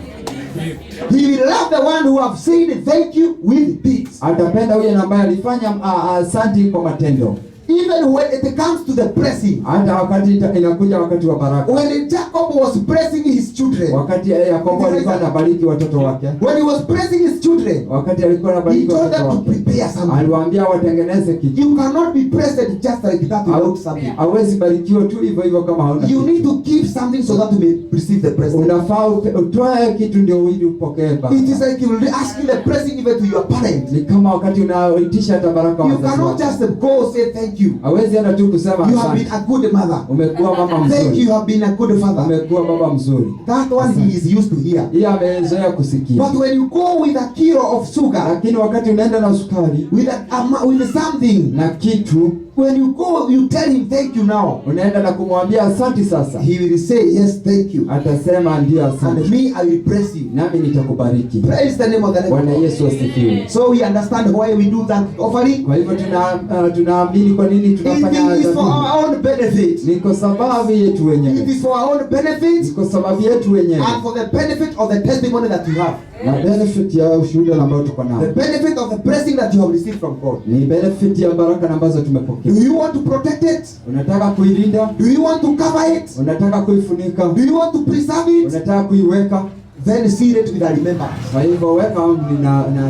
He will love the one who have said thank you with deeds. Atapenda huyo na ambaye alifanya asante kwa matendo. Even when it comes to the blessing, Hata wakati inakuja wakati wa baraka, when Jacob was blessing his children, wakati Yakobo alikuwa anabariki watoto wake, when he was blessing his children, wakati alikuwa he anabariki told watoto them to wake, prepare something. aliwaambia watengeneze kitu. You cannot be blessed just like that without something. Hawezi barikiwa tu hivyo hivyo kama hauna You kitu. need to give something so that you may receive the blessing. Unafaa utoe kitu ndio ili upokee baraka. It is like you will asking the blessing even to your parents. Ni kama wakati unaitisha hata baraka You wazazi cannot wako. just go say thank you. Hawezi hata tu kusema You have been asante. a good mother. Umekuwa mama Thank you, mzuri. you have been a good father. Umekuwa baba mzuri. That one he is used to hear. Hii amezoea kusikia. But when you go with a kilo of sugar, Lakini wakati unaenda na sukari with something, na kitu, when you go, you tell him thank you now. unaenda na kumwambia asante sasa, He will say yes, thank you. atasema ndio And asante, me, I will bless you. nami nitakubariki. Praise the name of the Bwana Lord. Yesu asifiwe. So we understand why we do that offering. Kwa hivyo tunaamini kwa nini tunafanya It is for dhabihu. our own benefit. Ni kwa sababu yetu It wenyewe, is for our own ni benefit kwa sababu yetu wenyewe, and for the benefit of the testimony that you have. na benefit ya ushuhuda ambao tuko nao, The benefit of the blessing that you have received from God. ni benefit ya baraka ambazo tumepokea. Do you want to protect it? Unataka kuilinda, Do you want to cover it? unataka kuifunika, Do you want to preserve it? unataka kuiweka, then seal it with a remembrance. Kwa hivyo weka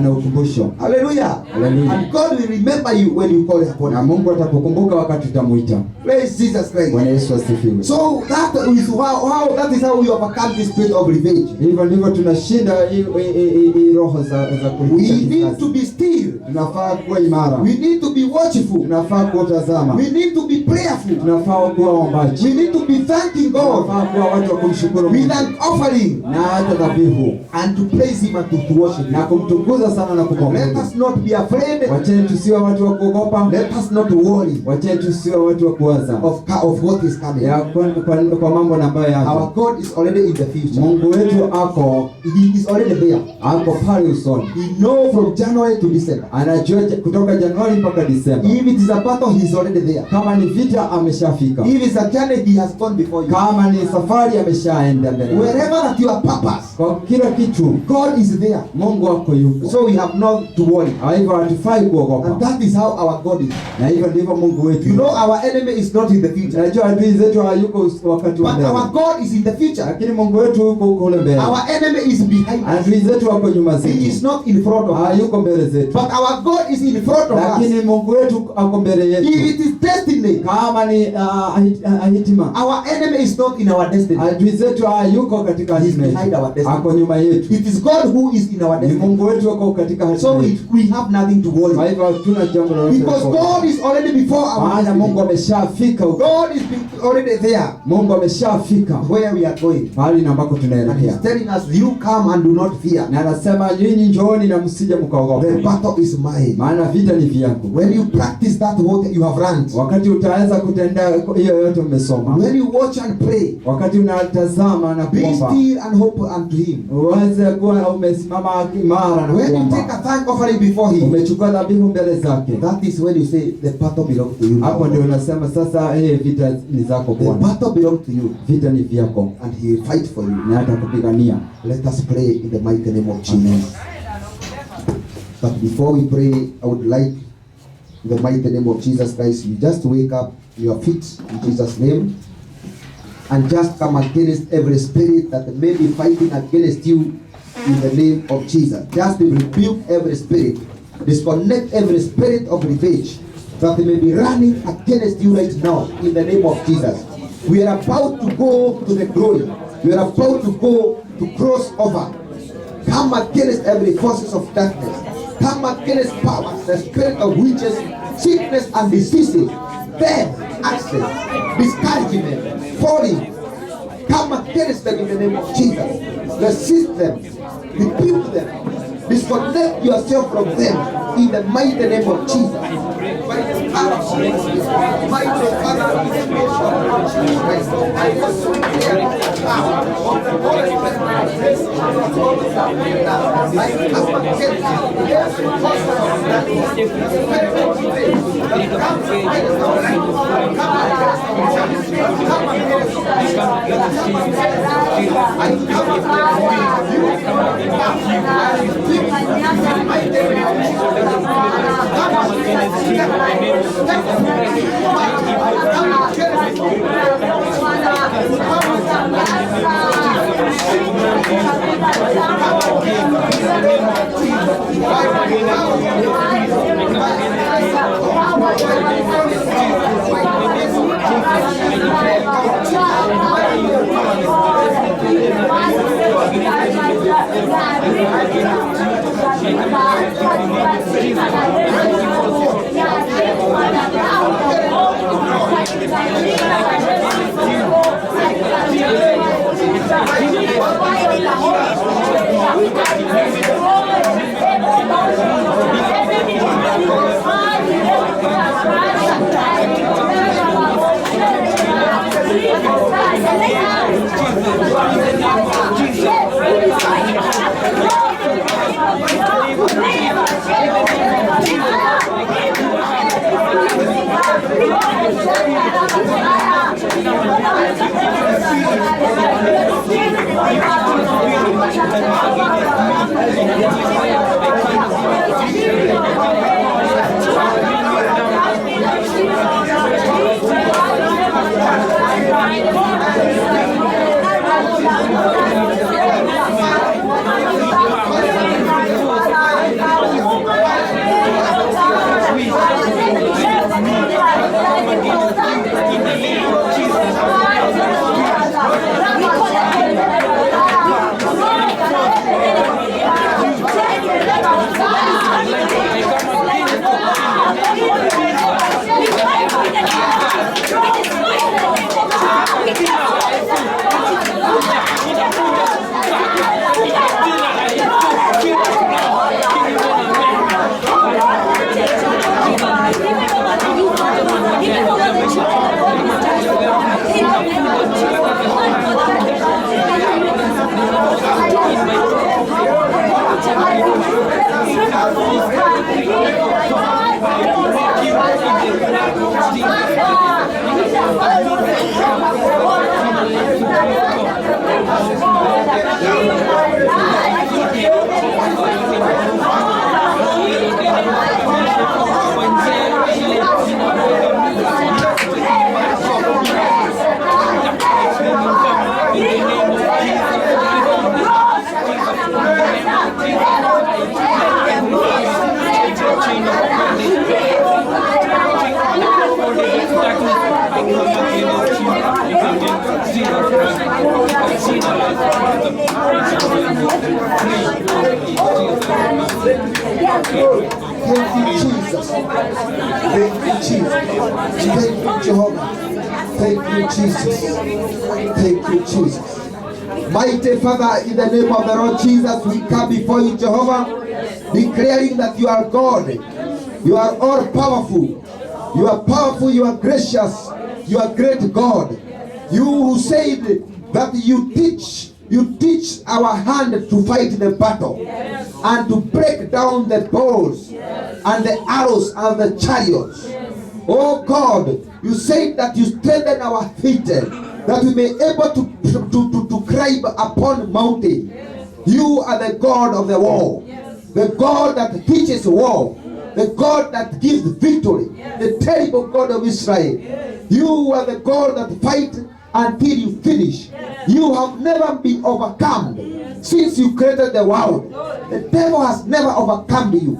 na ukumbusho. Hallelujah. Hallelujah. And God will remember you when you call upon Na him. Mungu atakukumbuka wakati utamuita. Praise Jesus Christ. Bwana Yesu asifiwe. So that is how we overcome the spirit of revenge. Hivyo ndivyo tunashinda hii roho za We kulipiza need to kisasi. be still. Tunafaa kuwa imara. We need to be watchful. Tunafaa kutazama. We need to be prayerful. Tunafaa kuwa waombaji. We need to be thanking God Tunafaa kuwa watu wa kumshukuru with Mungu. an offering Na hata dhabihu. and to praise him and to worship Na him. kumtukuza sana na Let kumwabudu. us not be afraid. Wacheni tusiwe watu wa kuogopa. Let us not worry Wacheni tusiwe watu wa kuwaza. of what is coming. Ya kwa mambo ambayo Our yapo. God is already in the future. Mungu wetu He is already there. ako pale usoni. He knows from January to December. Anajua kutoka Januari mpaka Disemba. If it is a battle, he is already there. Kama ni vita ameshafika. If it's a journey, he has gone before you. Kama ni safari ameshaenda mbele. Wherever that you are purpose, Kwa kila kitu God is there. Mungu wako yuko. So we have not to worry. Kwa hivyo hatufai And kuogopa. that is how our God is. Na hivyo ndivyo Mungu wetu. You know, our enemy is not in the future. Tunajua adui zetu hayuko wakati wa But mbele. our God is in the future. Lakini Mungu wetu yuko kule mbele. Our enemy is behind us. Adui zetu wako nyuma He is zetu. not in front of us. Hayuko mbele zetu. But our God is in front of us. Lakini Mungu wetu ako mbele yetu. If it is destiny, Kama ni hitima. our enemy is not in our destiny. Adui zetu hayuko katika He is hatima behind yetu. our destiny. Ako nyuma yetu. It is God who is in our Ni destiny. Mungu wetu wako katika So hatima yetu. we have nothing to Kwa worry. hivyo hatuna jambo lolote. Because God is already before our Maana destiny. Mungu ameshafika huko. God is already there Mungu ameshafika where we are going. mahali na ambako And He's tunaelekea. telling us, you come and do not fear. Na anasema nyinyi njooni na msije The mkaogopa. battle is mine. Maana vita ni vyako. When you practice that what you have learned, Wakati utaweza kutenda hiyo yote umesoma. when you watch and pray, Wakati unatazama na be kuomba. still and hope unto Him. Uweze kuwa umesimama imara na When you take kuomba. a thank offering before Him, Umechukua dhabihu mbele zake. that is when you say, the battle belongs to you. Hapo ndio unasema sasa vita ni zako The Bwana. battle belongs to you, Vita ni vyako and He will fight for you. na atakupigania. Let us pray in the mighty name of Jesus. But before we pray, I would like, in the mighty name of Jesus Christ, you just wake up your feet in Jesus' name and just come against every spirit that may be fighting against you in the name of Jesus. Just rebuke every spirit, disconnect every spirit of revenge that may be running against you right now in the name of Jesus. We are about to go to the glory. We are about to go to cross over. Come against every forces of darkness. Come against powers, the spirit of witches, sickness and diseases, death, accident, discouragement, falling. Come against them in the name of Jesus. Resist them, rebuke them, disconnect yourself from them in the mighty name of Jesus. By the power of Jesus, by the power of Jesus Christ, I also declare the power of the Holy Spirit. I come against every force of darkness, the spirit of revenge that comes against our life, come against our church, come against I come against you. I speak in my name of Jesus. Come against you. Thank you. Jesus. Thank you, Jesus. Thank you, Jehovah. Thank you, Jesus. Thank you, Jesus. Mighty Father, in the name of the Lord Jesus, we come before you, Jehovah, declaring that you are God. You are all powerful. You are powerful, you are gracious, you are great God. You who said that you teach our hand to fight the battle, and to break down the bows and the arrows and the chariots. Oh God, you said that you strengthen our feet, that we may able to climb upon mountain. You are the God of the war, the God that teaches war, the God that gives victory, the terrible God of Israel. You are the God that fights until you finish. You have never been overcome since you created the world. The devil has never overcome you.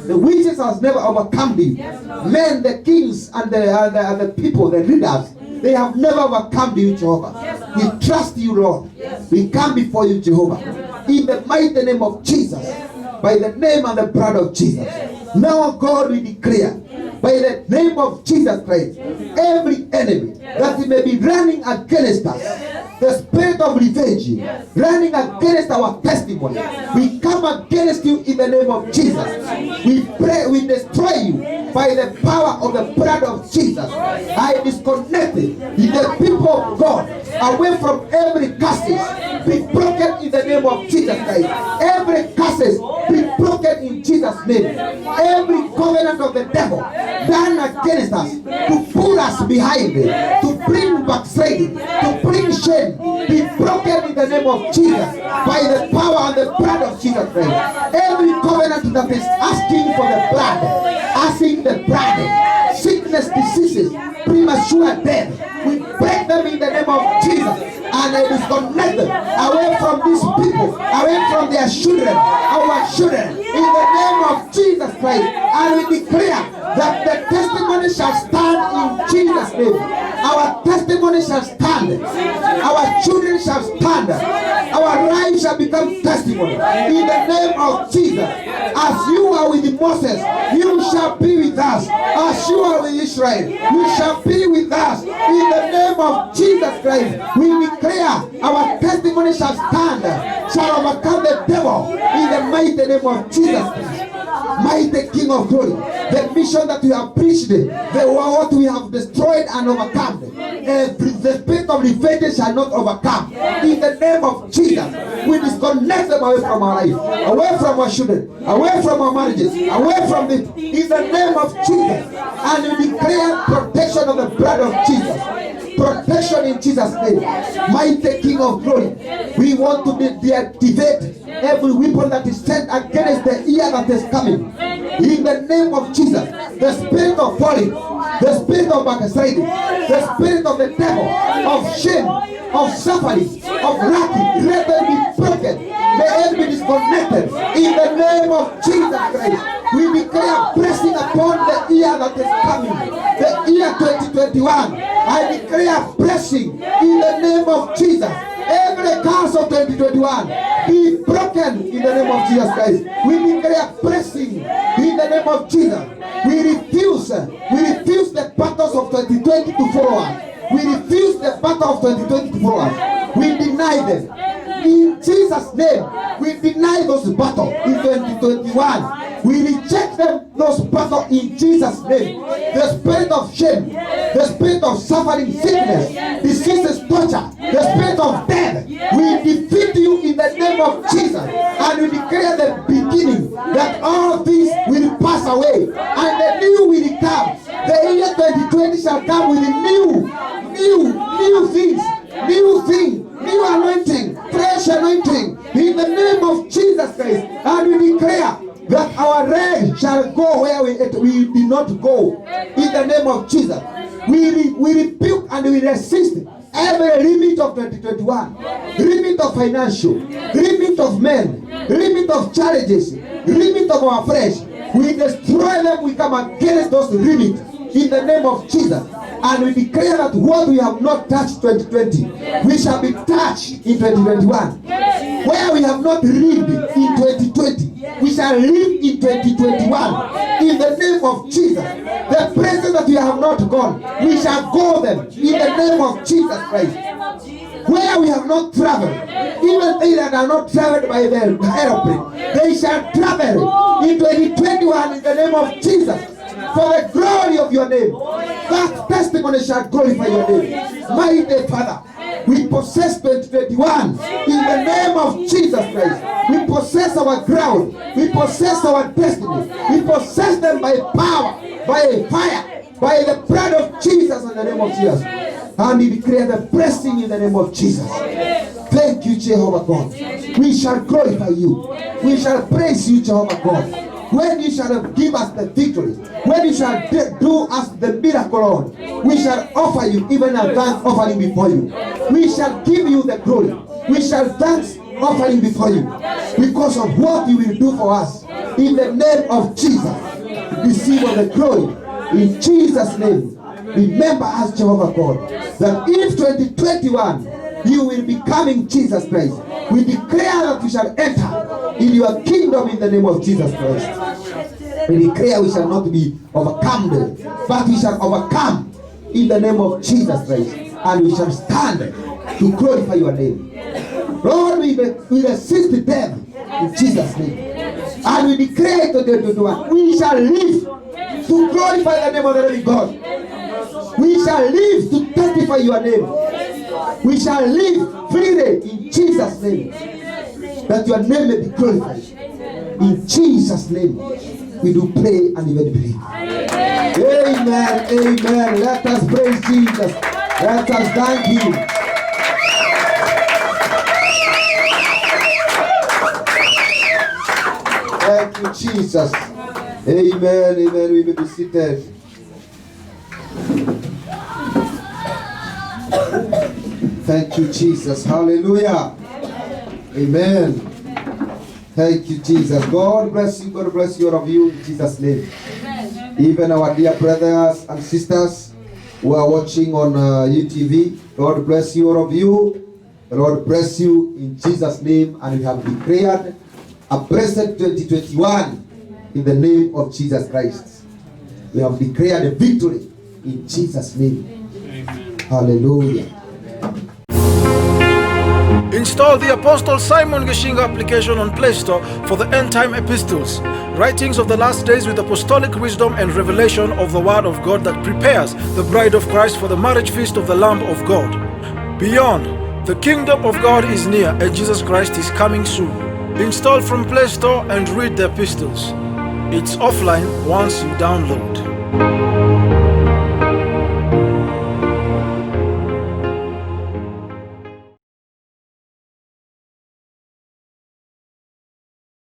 The witches has never overcome you. Men, the kings and the people, the leaders, they have never overcome you, Jehovah. We trust you, Lord. We come before you, Jehovah, in the mighty name of Jesus, by the name and the blood of Jesus. Now, God, we declare, by the name of Jesus Christ, every enemy that may be running against us, the spirit of revenge, running against our testimony, we come against you in the name of Jesus. We pray, we destroy you by the power of the blood of Jesus. I disconnect the people of God away from every curses. Be broken in the name of Jesus Christ. Every curses be broken in Jesus' name. Every covenant of the devil done against us to pull us behind, to bring backsliding, to bring shame, be broken in the name of Jesus by the power and the blood of Jesus Christ. Every covenant that is asking for the blood, asking the blood, sickness, diseases, premature death, we break them in the name of Jesus. And I disconnect them away from these people, away from their children, our children, in the name of Jesus Christ. And we declare that the testimony shall stand in Jesus' name. Our testimony shall stand. Our children shall stand. Our lives shall become testimony in the name of Jesus. As you are with Moses, you shall be with us. As you are with Israel, you shall be with us in the name of Jesus Christ. We declare our testimony shall stand, shall overcome the devil in the mighty name of Jesus Christ. Mighty King of glory, the mission that we have preached, what we have destroyed and overcome, the spirit of revenge shall not overcome. In the name of Jesus, we disconnect them away from our life, away from our children, away from our marriages, away from the, in the name of Jesus. And we declare protection of the blood of Jesus. Protection in Jesus' name. Mighty King of glory, we want to deactivate every weapon that is sent against the year that is coming. In the name of Jesus, the spirit of falling, the spirit of backsliding, the spirit of the devil, of shame, of suffering, of lacking, let them be broken. May it be disconnected. In the name of Jesus Christ, we declare blessing upon the year that is coming, the year 2021. I declare blessing in the name of Jesus. Every curse of 2021 be broken in the name of Jesus Christ. We declare blessing in the name of Jesus. We refuse the battles of 2020 to follow us. We refuse the battle of 2020 to follow us. We deny them. In Jesus' name, we deny those battles in 2021. We reject them, those battles in Jesus' name. The spirit of shame, the spirit of suffering, sickness, diseases, torture, the spirit of death, we defeat you in the name of Jesus. And we declare the beginning that all these will pass away and the new will come. The year 2020 shall come with new things, new anointing, fresh anointing in the name of Jesus Christ. And we declare that our rain shall go where we did not go in the name of Jesus. We rebuke and we resist every limit of 2021, limit of financial, limit of men, limit of challenges, limit of our flesh. We destroy them. We come against those limits in the name of Jesus. And we declare that what we have not touched 2020, we shall be touched in 2021. Where we have not lived in 2020, we shall live in 2021. In the name of Jesus. The places that we have not gone, we shall go them in the name of Jesus Christ. Where we have not traveled, even they that are not traveled by the aeroplane, they shall travel in 2021 in the name of Jesus. For the glory of your name, that testimony shall glorify your name. Mighty Father, we possess 2021 in the name of Jesus Christ. We possess our ground. We possess our destiny. We possess them by power, by fire, by the blood of Jesus in the name of Jesus. And we declare the blessing in the name of Jesus. Thank you, Jehovah God. We shall glorify you. We shall praise you, Jehovah God. When you shall give us the victory, when you shall do us the miracle, Lord, we shall offer you even a thank offering before you. We shall give you the glory. We shall thanks offering before you because of what you will do for us. In the name of Jesus, receive all the glory. In Jesus' name, remember us, Jehovah God, that in 2021, you will be coming, Jesus Christ. We declare that we shall enter in your kingdom in the name of Jesus Christ. We declare we shall not be overcome, but we shall overcome in the name of Jesus Christ. And we shall stand to glorify your name. Lord, we resist the devil in Jesus' name. And we declare to the 21, we shall live to glorify the name of the living God. We shall live to testify your name. We shall live freely in Jesus' name, that your name may be glorified. In Jesus' name, we do pray and even believe. Amen, amen. Let us praise Jesus. Let us thank him. Thank you, Jesus. Amen, amen. We may be seated. Thank you, Jesus. Hallelujah. Amen. Thank you, Jesus. God bless you. God bless you, all of you, in Jesus' name. Even our dear brothers and sisters who are watching on UTV, God bless you, all of you. The Lord bless you in Jesus' name. And we have declared a blessed 2021 in the name of Jesus Christ. We have declared a victory in Jesus' name. Amen. Hallelujah. Install the Apostle Simon Geshinga application on Play Store for the End Time Epistles, writings of the last days with apostolic wisdom and revelation of the Word of God that prepares the bride of Christ for the marriage feast of the Lamb of God. Beyond, the kingdom of God is near and Jesus Christ is coming soon. Install from Play Store and read the epistles. It's offline once you download.